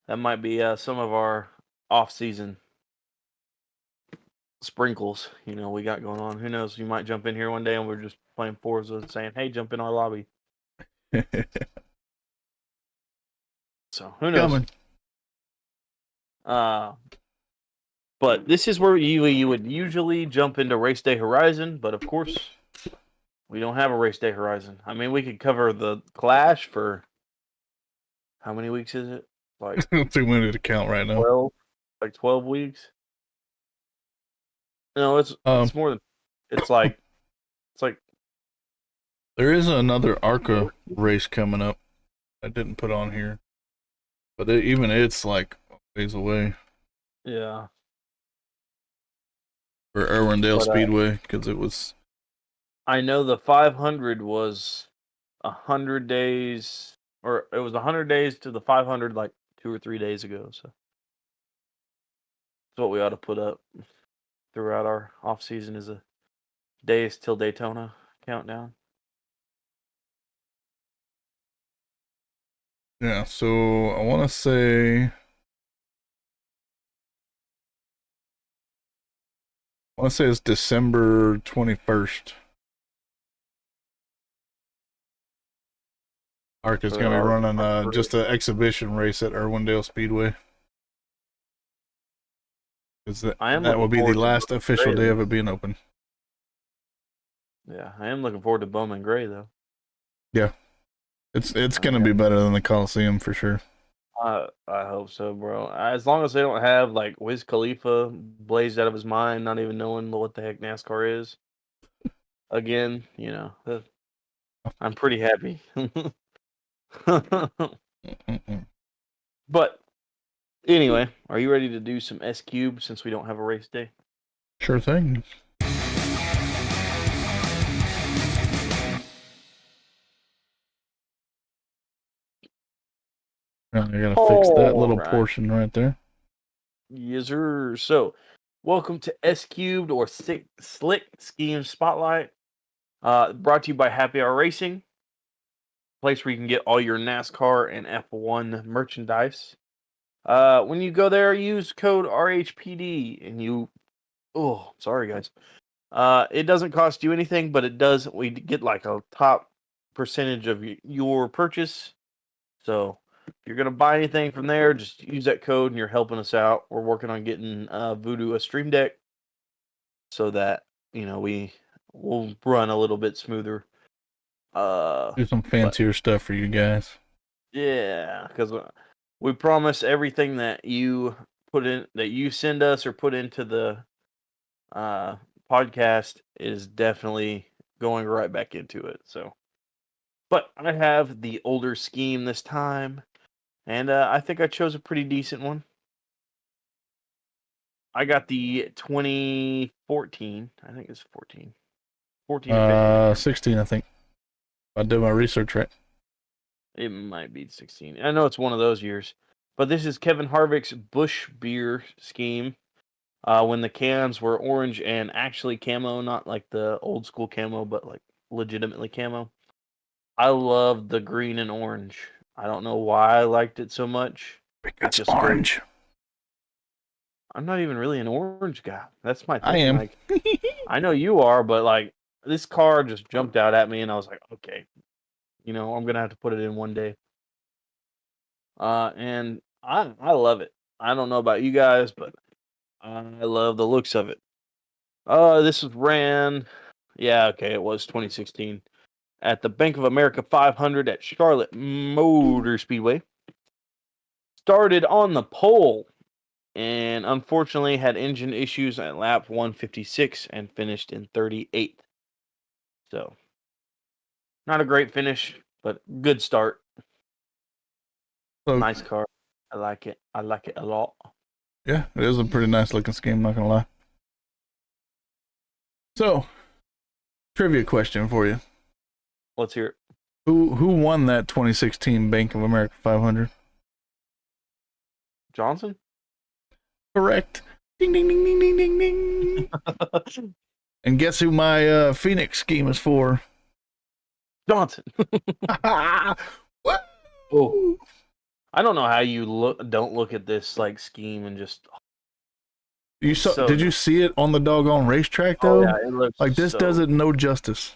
That might be some of our off-season sprinkles. We got going on. Who knows? You might jump in here one day and we're just playing Forza and saying, "Hey, jump in our lobby." So who knows? Coming. But this is where you would usually jump into Race Day Horizon, but of course, we don't have a Race Day Horizon. I mean, we could cover the Clash for how many weeks is it? Like Too many to count right now. 12, like 12 weeks. No, it's more than it's like there is another ARCA race coming up. I didn't put on here, but even it's like ways away yeah. for Irwindale But, Speedway because it was. I know the 500 was 100 days, or it was 100 days to the 500 like 2 or 3 days ago. So that's what we ought to put up throughout our off season is a days till Daytona countdown. Yeah, so I want to say it's December 21st. ARCA's For going to be our running just an exhibition race at Irwindale Speedway. That will be the last official day of it being open. Yeah, I am looking forward to Bowman Gray though. Yeah, it's going to be better than the Coliseum for sure. I hope so, bro. As long as they don't have like Wiz Khalifa blazed out of his mind, not even knowing what the heck NASCAR is. Again, I'm pretty happy. But anyway, are you ready to do some S Cube since we don't have a race day? Sure thing. I gotta fix that little Alright. portion right there. Yes, sir. So, welcome to S Cubed or Slick Scheme Spotlight. Brought to you by Happy Hour Racing, place where you can get all your NASCAR and F1 merchandise. When you go there, use code RHPD, and you. Oh, sorry guys. It doesn't cost you anything, but it does. We get like a top percentage of your purchase. So if you're gonna buy anything from there, just use that code, and you're helping us out. We're working on getting Voodoo a Stream Deck so that we'll run a little bit smoother. Do some But fancier stuff for you guys. yeah, because we promise everything that you send us or put into the uh, podcast is definitely going right back into it. So, but I have the older scheme this time, and I think I chose a pretty decent one. I got the 2014. I think it's 14. 14 or 15. 16, I think. I did my research right. It might be 16. I know it's one of those years. But this is Kevin Harvick's Bush beer scheme. When the cans were orange and actually camo, not like the old school camo, but like legitimately camo. I love the green and orange. I don't know why I liked it so much. Because Just orange. I'm not even really an orange guy. That's my thing. I am. Like, I know you are, but like this car just jumped out at me, and I was like, okay, I'm gonna have to put it in one day. And I love it. I don't know about you guys, but I love the looks of it. This was ran, yeah, okay, it was 2016 at the Bank of America 500 at Charlotte Motor Speedway. Started on the pole and unfortunately had engine issues at lap 156 and finished in 38th. So, not a great finish, but good start. So, Nice car. I like it. I like it a lot. yeah, it is a pretty nice looking scheme, not gonna lie. So, trivia question for you. Let's hear it. Who won that 2016 Bank of America 500? Johnson? Correct. Ding ding ding ding ding ding ding. And guess who my Phoenix scheme is for? Johnson. Oh, I don't know how you don't look at this like scheme and just you saw? so Did you see it on the doggone racetrack though? yeah, it looks Like this does it no justice.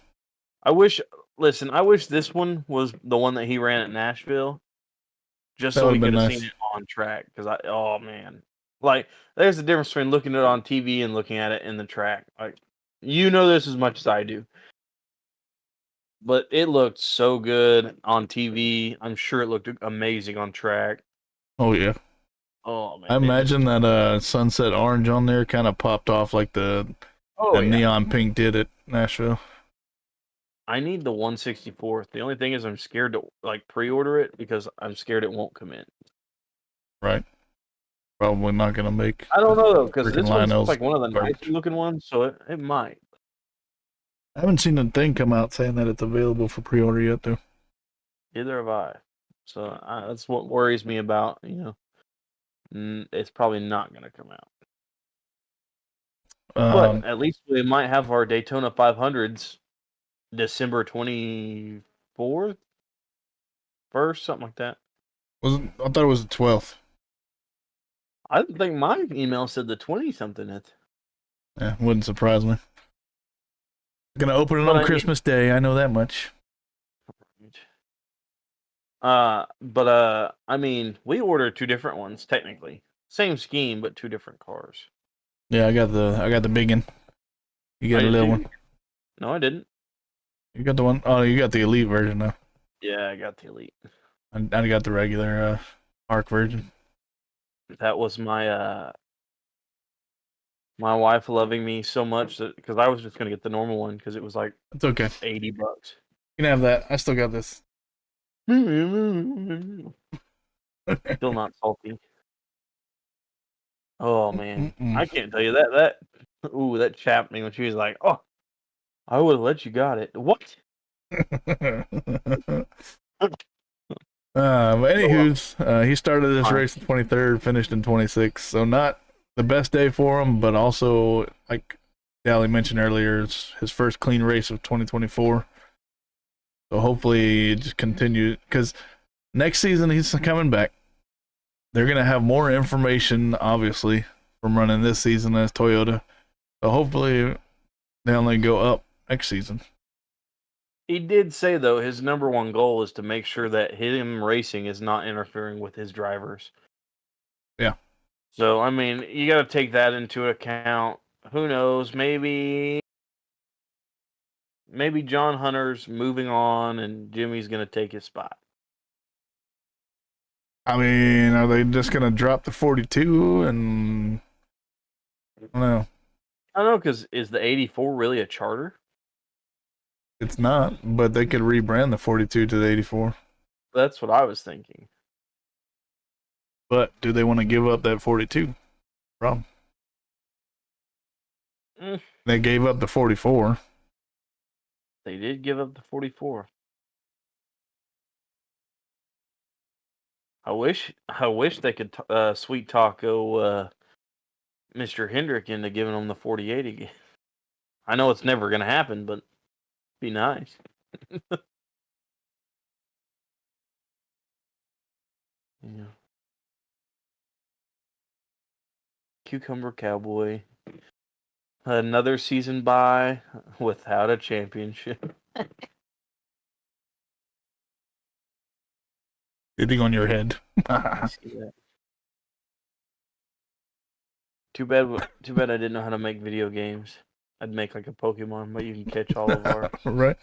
I wish this one was the one that he ran at Nashville, just That so would we have been could have nice. seen it on track. Because oh man, like there's a difference between looking at it on TV and looking at it in the track. Like this as much as I do, but it looked so good on TV. I'm sure it looked amazing on track. Oh yeah. Oh man, I imagine that sunset orange on there kind of popped off like the neon pink did at Nashville. I need the 164th. The only thing is I'm scared to like pre-order it because I'm scared it won't come in. Right. Probably not gonna make. I don't know though, because freaking this one's Lionel's like one of the garbage. nicer looking ones, so it might. I haven't seen a thing come out saying that it's available for pre-order yet, though. Neither have I. So that's what worries me about. It's probably not going to come out. But at least we might have our Daytona 500s December 24th, 1st, something like that. I thought it was the 12th. I think my email said the 20-something. Yeah, wouldn't surprise me. Gonna open it on Christmas Day. I know that much. I mean, we ordered two different ones technically, same scheme but two different cars. Yeah, I got the big one. You got a little one. No, I didn't. You got the one. Oh, you got the elite version though. Yeah, I got the elite. I got the regular ARC version. That was my wife loving me so much that because I was just gonna get the normal one because it was like it's okay. $80. You can have that. I still got this. Still not salty. Oh man, I can't tell you that. Ooh, that chapped me when she was like, "Oh, I would have let you got it." What? But Oh, well. anywho's, he started this Fine. race in 23rd, finished in 26th. So not the best day for him, but also like Dally mentioned earlier, it's his first clean race of 2024. So hopefully it just continue because next season he's coming back. They're gonna have more information, obviously, from running this season as Toyota. So hopefully they only go up next season. He did say, though, his number one goal is to make sure that him racing is not interfering with his drivers. Yeah. So, I mean, you got to take that into account. Who knows? Maybe John Hunter's moving on and Jimmy's going to take his spot. I mean, are they just gonna drop the 42 and I don't know. I don't know, because is the 84 really a charter? It's not, but they could rebrand the 42 to the 84. That's what I was thinking. But do they want to give up that 42? Problem. Mm, They gave up the 44. they did give up the 44. I wish they could sweet taco Mr. Hendrick into giving him the 48 again. I know it's never going to happen, but it'd be nice. Yeah. Cucumber Cowboy. Another season by without a championship. Sitting on your head. I see that. Too bad I didn't know how to make video games. I'd make like a Pokemon, but you can catch all of our Right.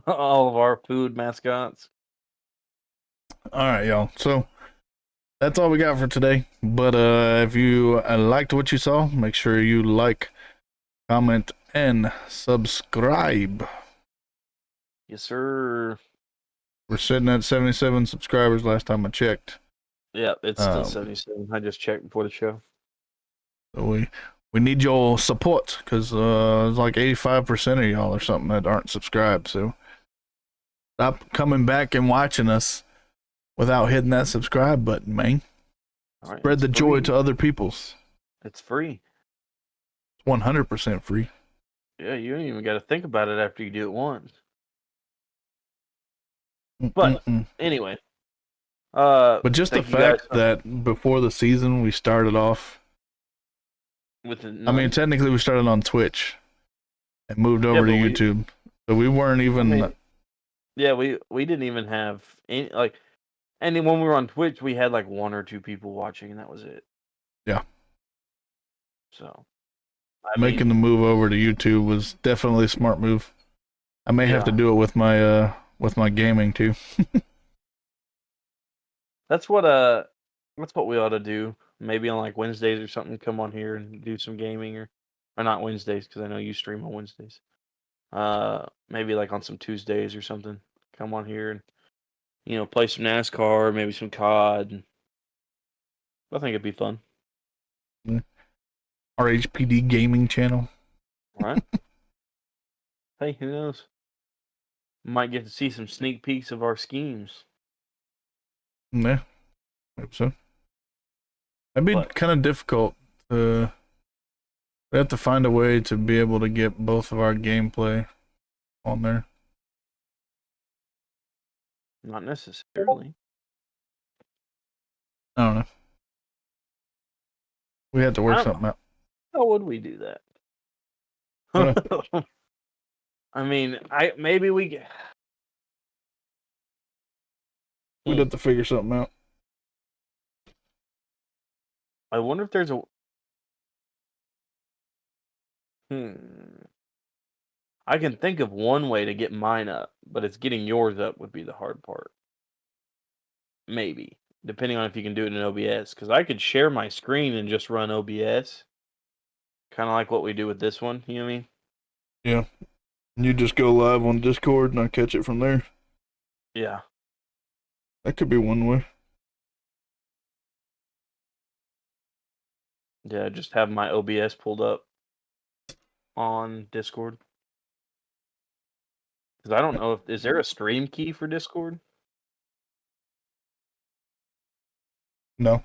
all of our food mascots. All right, y'all. So that's all we got for today. But if you liked what you saw, make sure you like, comment, and subscribe. Yes, sir. We're sitting at 77 subscribers last time I checked. Yeah, it's still 77. I just checked before the show. So we need your support because it's like 85% of y'all or something that aren't subscribed. So stop coming back and watching us without hitting that subscribe button, man. All right, Spread the joy to other people's. It's free. It's 100% free. Yeah, you ain't even got to think about it after you do it once. But anyway, but just the fact that before the season we started off with I mean, technically we started on Twitch and moved over to YouTube, so we weren't even. We didn't even have any like, and then when we were on Twitch, we had like 1 or 2 people watching, and that was it. Yeah. So, Making the move over to YouTube was definitely a smart move. I may have to do it with my gaming too. That's what we ought to do. Maybe on like Wednesdays or something, come on here and do some gaming, or not Wednesdays because I know you stream on Wednesdays. Maybe like on some Tuesdays or something, come on here and play some NASCAR, maybe some COD. I think it'd be fun. RHPD gaming channel. Right? Hey, who knows? Might get to see some sneak peeks of our schemes. Yeah, hope so. That'd be kind of difficult. We have to find a way to be able to get both of our gameplay on there. Not necessarily. I don't know. We had to work something out. How would we do that? I mean, maybe we'd have to figure something out. I wonder if there's a. I can think of one way to get mine up, but it's getting yours up would be the hard part. Maybe, depending on if you can do it in OBS, because I could share my screen and just run OBS, kind of like what we do with this one. You know what I mean? Yeah. You just go live on Discord and I catch it from there. Yeah. That could be one way. Yeah, just have my OBS pulled up on Discord. Because I don't know is there a stream key for Discord? No.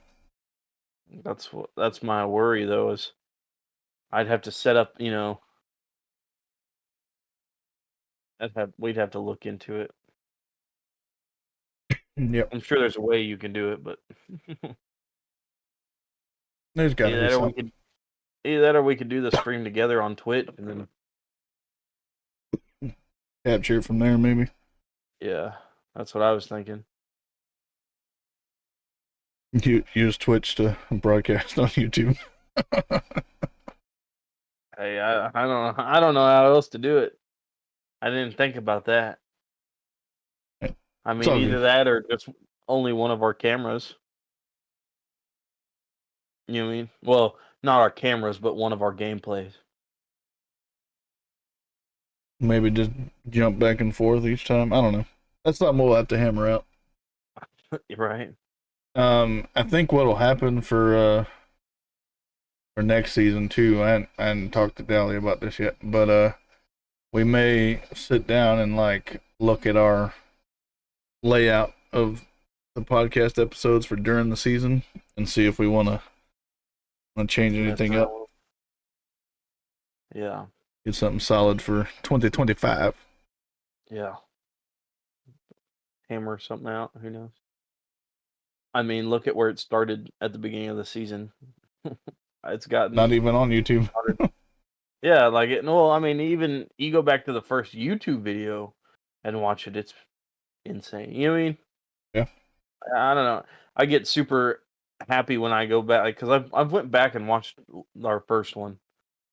That's my worry though, is I'd have to set up, we'd have to look into it. Yep. I'm sure there's a way you can do it, but There's got to either be that or we something. could either that or we could do the stream together on Twitch and then Capture it from there, maybe. yeah, that's what I was thinking. Use Twitch to broadcast on YouTube. Hey, I don't know how else to do it. I didn't think about that. I It's mean, all good. either that or just only one of our cameras. You know what I mean? Well, not our cameras, but one of our gameplays. Maybe just jump back and forth each time. I don't know. That's something we'll have to hammer out. Right? I think what'll happen for next season too. I hadn't talked to Dally about this yet, but we may sit down and like look at our layout of the podcast episodes for during the season and see if we want to change Mess anything up. around with- Yeah, Get something solid for 2025. yeah. Hammer something out. Who knows? I mean, look at where it started at the beginning of the season. It's Not gotten even on YouTube. yeah, like it. Well, I mean, even you go back to the first YouTube video and watch it. It's insane. You know what I mean? Yeah. I don't know. I get super happy when I go back because I've went back and watched our first one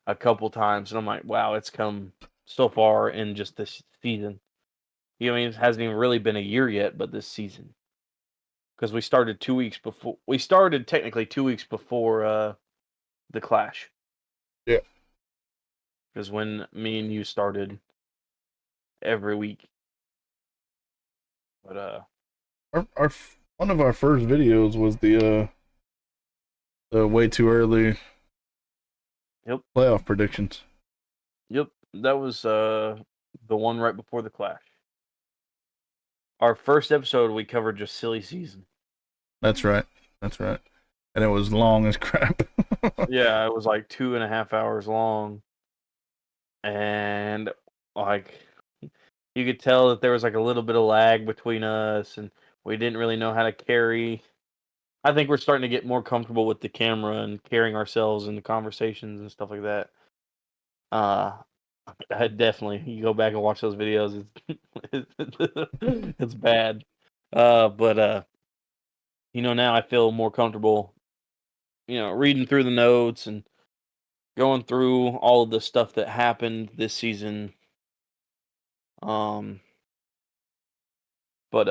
a couple times, and I'm like, wow, it's come so far in just this season. You know what I mean? It hasn't even really been a year yet, but this season because we started 2 weeks before. We started technically 2 weeks before the Clash. Yeah. Because when me and you started every week, but Our one of our first videos was the way too early yep, playoff predictions. yep, that was the one right before the Clash. Our first episode we covered just silly season. That's right. That's right. And it was long as crap. Yeah, it was like 2.5 hours long, and like you could tell that there was like a little bit of lag between us, and we didn't really know how to carry. I think we're starting to get more comfortable with the camera and carrying ourselves in the conversations and stuff like that. Uh, I definitely you go back and watch those videos, it's bad. But now I feel more comfortable, reading through the notes and going through all of the stuff that happened this season. Um, but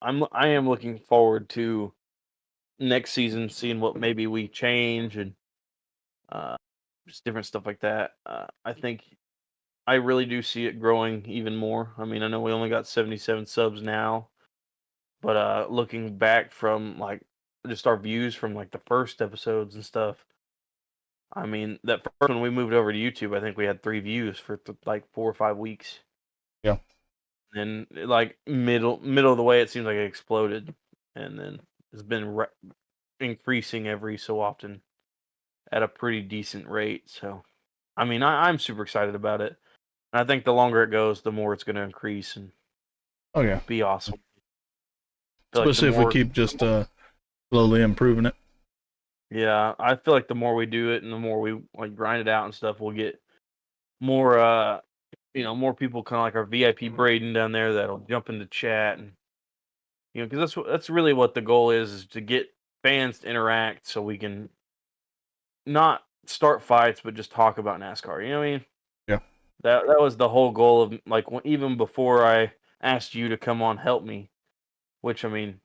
I am looking forward to next season, seeing what maybe we change and uh, just different stuff like that. I think I really do see it growing even more. I mean, I know we only got 77 subs now, but looking back from like just our views from like the first episodes and stuff. I mean, that first when we moved over to YouTube, I think we had 3 views for like 4 or 5 weeks. Yeah. And like middle of the way, it seems like it exploded, and then it's been increasing every so often at a pretty decent rate. So, I mean, I'm super excited about it. And I think the longer it goes, the more it's going to increase and Oh yeah. be awesome. I feel like the Especially if we more, keep just slowly improving it. yeah, I feel like the more we do it and the more we like grind it out and stuff, we'll get more, more people kind of like our VIP Braden down there that'll jump into chat and because that's really what the goal is to get fans to interact so we can not start fights but just talk about NASCAR. You know what I mean? Yeah. That was the whole goal of like even before I asked you to come on help me, which I mean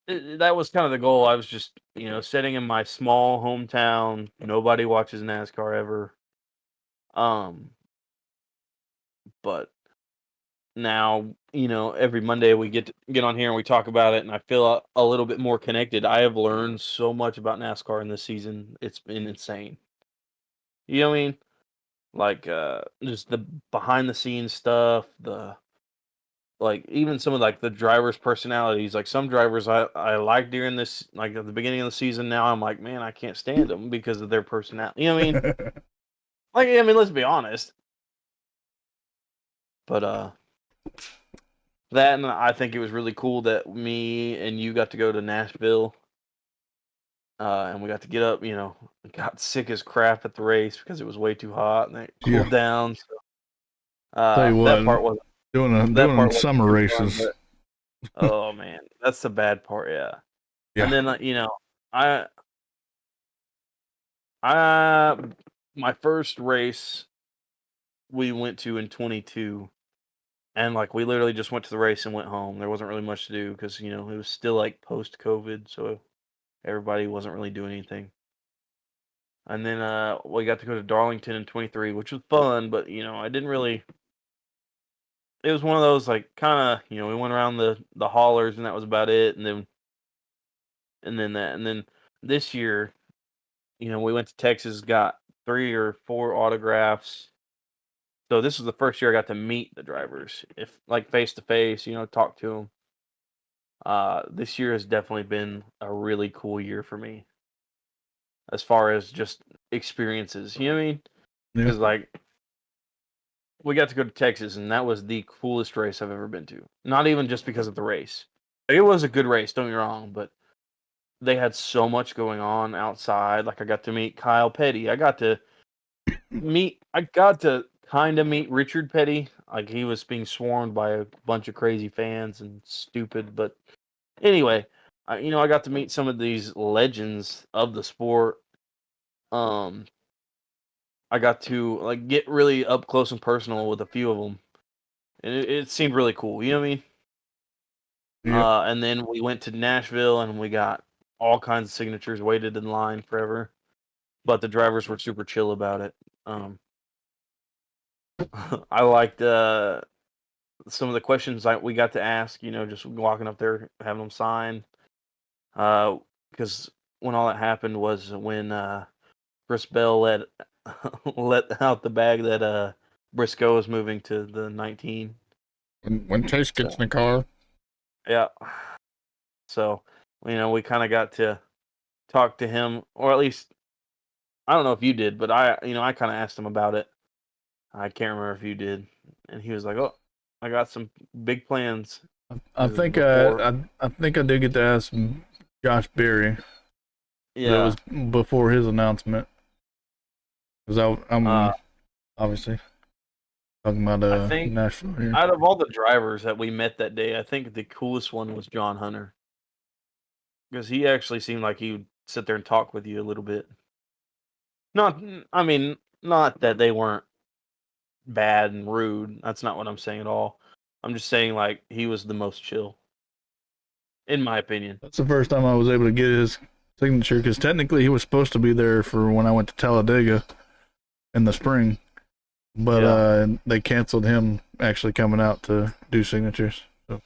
that was kind of the goal. I was just sitting in my small hometown. Nobody watches NASCAR ever. Um, but now every Monday we get on here and we talk about it, and I feel a little bit more connected. I have learned so much about NASCAR in this season. It's been insane. You know what I mean? Like just the behind the scenes stuff, the like even some of like the drivers' personalities. Like some drivers I like during this, like at the beginning of the season. Now I'm like, man, I can't stand them because of their personality. You know what I mean? Like, I mean, let's be honest. But that, and I think it was really cool that me and you got to go to Nashville. And we got to get up, got sick as crap at the race because it was way too hot and it Yeah. cooled down. So, Tell you that what, part wasn't doing summer super fun, races. but oh man, that's the bad part. Yeah. Yeah. And then I I my first race we went to in 22, and like we literally just went to the race and went home. There wasn't really much to do because it was still like post COVID, so everybody wasn't really doing anything. And then we got to go to Darlington in 23, which was fun, but I didn't really. It was one of those like kind of we went around the haulers and that was about it, and then this year we went to Texas, got 3 or 4 autographs. So this was the first year I got to meet the drivers, if like face to face, talk to them. This year has definitely been a really cool year for me as far as just experiences. You know what I mean? Yeah. Because like we got to go to Texas, and that was the coolest race I've ever been to. Not even just because of the race. It was a good race, don't get me wrong, but they had so much going on outside. Like I got to meet Kyle Petty. I got to kind of meet Richard Petty. Like he was being swarmed by a bunch of crazy fans and stupid, but anyway, I got to meet some of these legends of the sport. Um, I got to like get really up close and personal with a few of them, and it seemed really cool. You know what I mean? Yep. And then we went to Nashville and we got all kinds of signatures, waited in line forever, but the drivers were super chill about it. I liked some of the questions we got to ask, just walking up there, having them sign. Because when all that happened was when Chris Bell let let out the bag that Briscoe was moving to the 19. When Chase gets in the car. Yeah. So, we kind of got to talk to him, or at least I don't know if you did, but I kind of asked him about it. I can't remember if you did, and he was like, "Oh, I got some big plans." I This is think before, I think I did get to ask Josh Berry. That yeah. was before his announcement. Because I'm Uh, obviously talking about I think Nashville here. out of all the drivers that we met that day, I think the coolest one was John Hunter because he actually seemed like he would sit there and talk with you a little bit. Not, I mean, not that they weren't bad and rude. That's not what I'm saying at all. I'm just saying like he was the most chill, in my opinion. That's the first time I was able to get his signature because technically he was supposed to be there for when I went to Talladega in the spring, but Yeah. they canceled him actually coming out to do signatures. So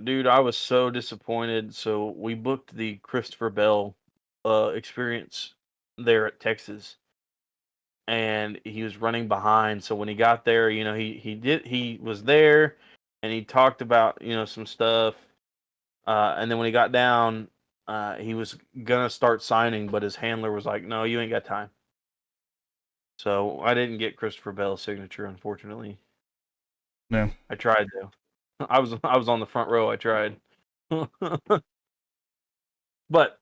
Dude, I was so disappointed. So we booked the Christopher Bell experience there at Texas, and he was running behind. So when he got there, he was there, and he talked about some stuff. And then when he got down, he was gonna start signing, but his handler was like, "No, you ain't got time." So I didn't get Christopher Bell's signature, unfortunately. yeah, I tried to. I was on the front row. I tried, but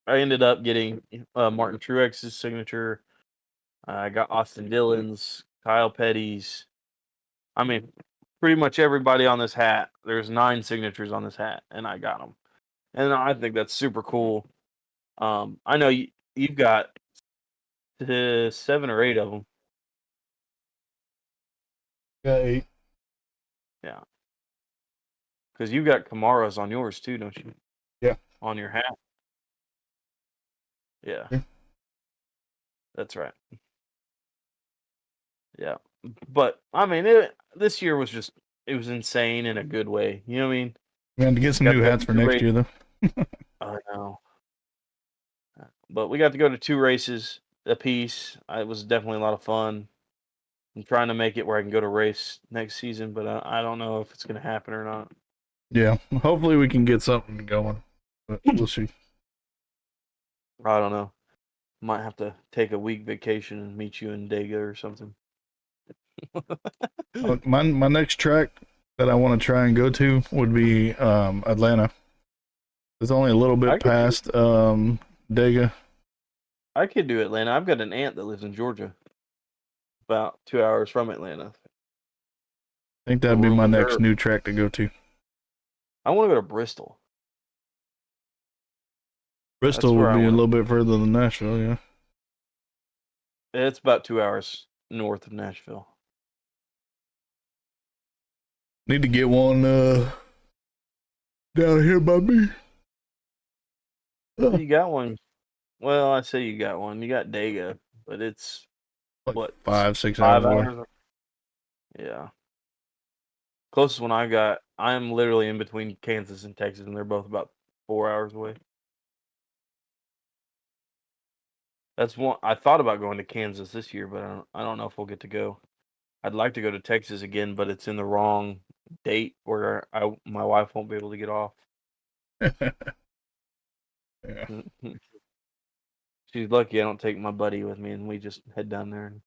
I ended up getting Martin Truex's signature. I got Austin Dillon's, Kyle Petty's. I mean, pretty much everybody on this hat. There's 9 signatures on this hat, and I got them. And I think that's super cool. I know you've got 7 or 8 of them. got 8. Yeah, because you got Kamara's on yours too, don't you? Yeah. On your hat. Yeah, Yeah. that's right. Yeah, but I mean, this year was it was insane in a good way. You know what I mean? We had to get some Got new to go hats to for 2 next races. year though. I know. But we got to go to 2 races apiece. It was definitely a lot of fun. I'm trying to make it where I can go to race next season, but I don't know if it's going to happen or not. Yeah, hopefully we can get something going, but we'll see. I don't know. Might have to take a week vacation and meet you in Dega or something. My next track that I want to try and go to would be Atlanta. It's only a little bit past Dega. I could do Atlanta. I've got an aunt that lives in Georgia, about 2 hours from Atlanta. I think that'd be my next new track to go to. I want to go to Bristol. Bristol would be a little bit further than Nashville, yeah. It's about 2 hours north of Nashville. Need to get one down here by me. You got one. Well, I say you got one. You got Dega, but it's like what 5-6 hours away. Yeah. Closest one I got, I'm literally in between Kansas and Texas, and they're both about 4 hours away. That's one. I thought about going to Kansas this year, but I don't know if we'll get to go. I'd like to go to Texas again, but it's in the wrong date where my wife won't be able to get off. Yeah. She's lucky I don't take my buddy with me, and we just head down there. And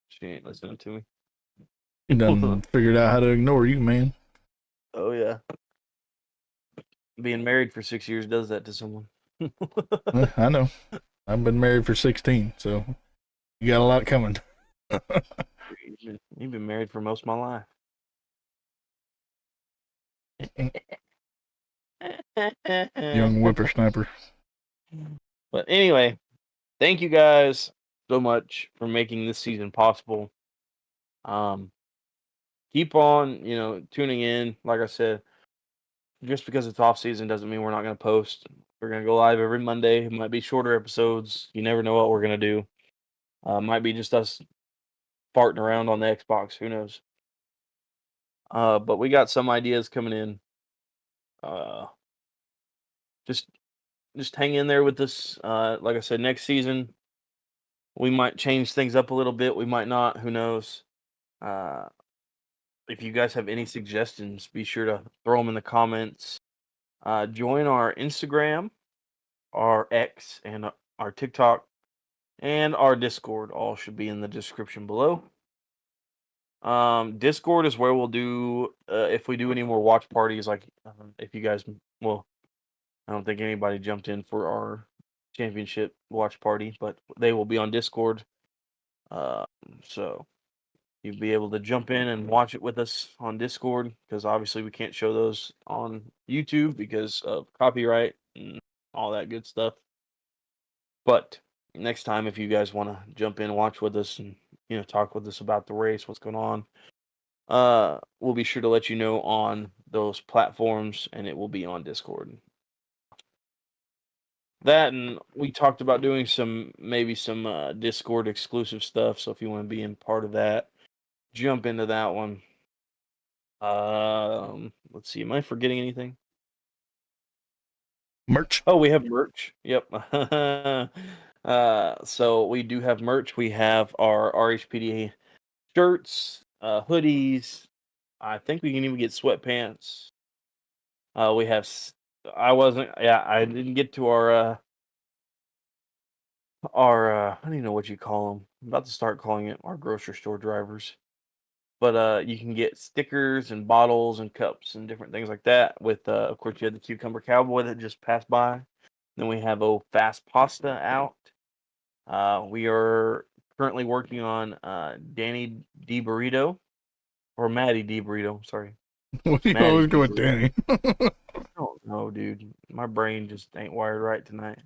she ain't listening to me. You done figured out how to ignore you, man. Oh yeah. Being married for 6 years does that to someone. I know. I've been married for 16, so you got a lot coming. You've been married for most of my life. Young whippersnapper. But anyway, thank you guys so much for making this season possible. Keep on, tuning in. Like I said, just because it's off season doesn't mean we're not going to post. We're going to go live every Monday. It might be shorter episodes. You never know what we're going to do. Might be just us farting around on the Xbox. Who knows? But we got some ideas coming in. Just hang in there with us. Like I said, next season we might change things up a little bit. We might not. Who knows? If you guys have any suggestions, be sure to throw them in the comments. Join our Instagram, our X, and our TikTok, and our Discord. All should be in the description below. Discord is where we'll do if we do any more watch parties. Like if you guys, well, I don't think anybody jumped in for our championship watch party, but they will be on Discord. So you'll be able to jump in and watch it with us on Discord, because obviously we can't show those on YouTube because of copyright and all that good stuff. But next time, if you guys want to jump in and watch with us and talk with us about the race, what's going on, we'll be sure to let you know on those platforms, and it will be on Discord. That, and we talked about doing maybe some Discord exclusive stuff. So if you want to be in part of that, jump into that one. Let's see. Am I forgetting anything? Merch. Oh, we have merch. Yep. So we do have merch. We have our RHPD shirts, hoodies. I think we can even get sweatpants. We have. I didn't get to our. I don't even know what you call them. I'm about to start calling it our grocery store drivers. But you can get stickers and bottles and cups and different things like that. With of course, you had the Cucumber Cowboy that just passed by. Then we have Fast Pasta out. We are currently working on Danny D Burrito, or Maddie D Burrito. Sorry. What do you always go with Danny? I don't know, dude. My brain just ain't wired right tonight.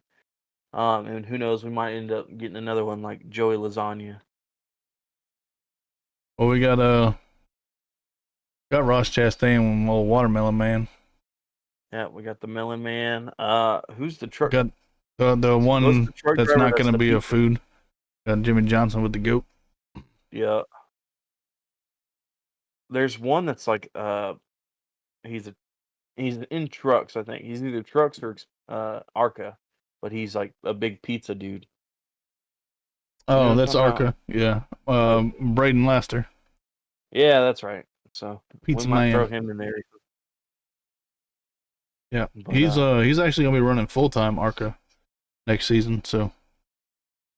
And who knows, we might end up getting another one like Joey Lasagna. Well, we got Ross Chastain, old Watermelon Man. Yeah, we got the Melon Man. Who's the truck? Got the one that's not going to be a food. Got Jimmy Johnson with the goat. Yeah. There's one that's like he's in trucks, I think. He's either trucks or Arca, but he's like a big pizza dude. You know Oh, what I'm that's talking about? Arca. Yeah. Like, Braden Laster, yeah, that's right. So we Pizza might throw Man. him in there. Yeah, But he's actually gonna be running full time Arca next season, so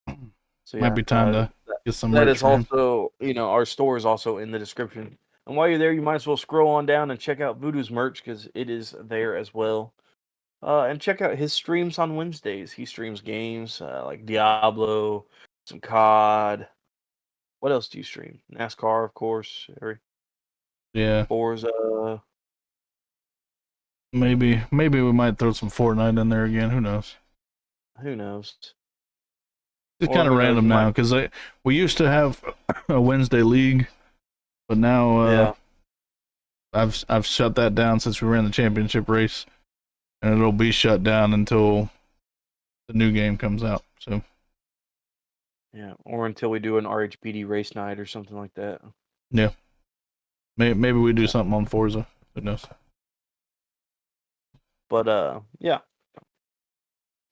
so might yeah, be time to get some that merch is for him. also, our store is also in the description. And while you're there, you might as well scroll on down and check out Voodoo's merch because it is there as well. And check out his streams on Wednesdays. He streams games like Diablo, some COD. What else do you stream? NASCAR, of course. Yeah, Forza. maybe we might throw some Fortnite in there again. Who knows? Who knows? It's Or kind of who knows? random We now might. because we used to have a Wednesday league, but now Yeah. I've shut that down since we ran the championship race, and it'll be shut down until the new game comes out. So Yeah. Or until we do an RHPD race night or something like that. yeah, maybe we do So, something on Forza. Who knows? but yeah.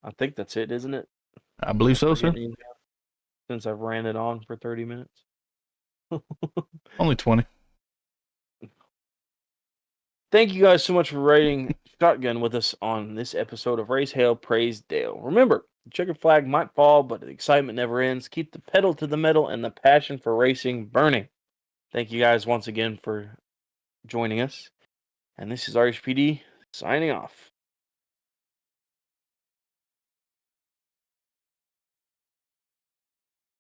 I think that's it, isn't it? I believe so, sir. Since I've ran it on for 30 minutes. Only 20. Thank you guys so much for riding shotgun with us on this episode of Race Hail, Praise Dale. Remember, the checkered flag might fall, but the excitement never ends. Keep the pedal to the metal and the passion for racing burning. Thank you guys once again for joining us. And this is RHPD signing off.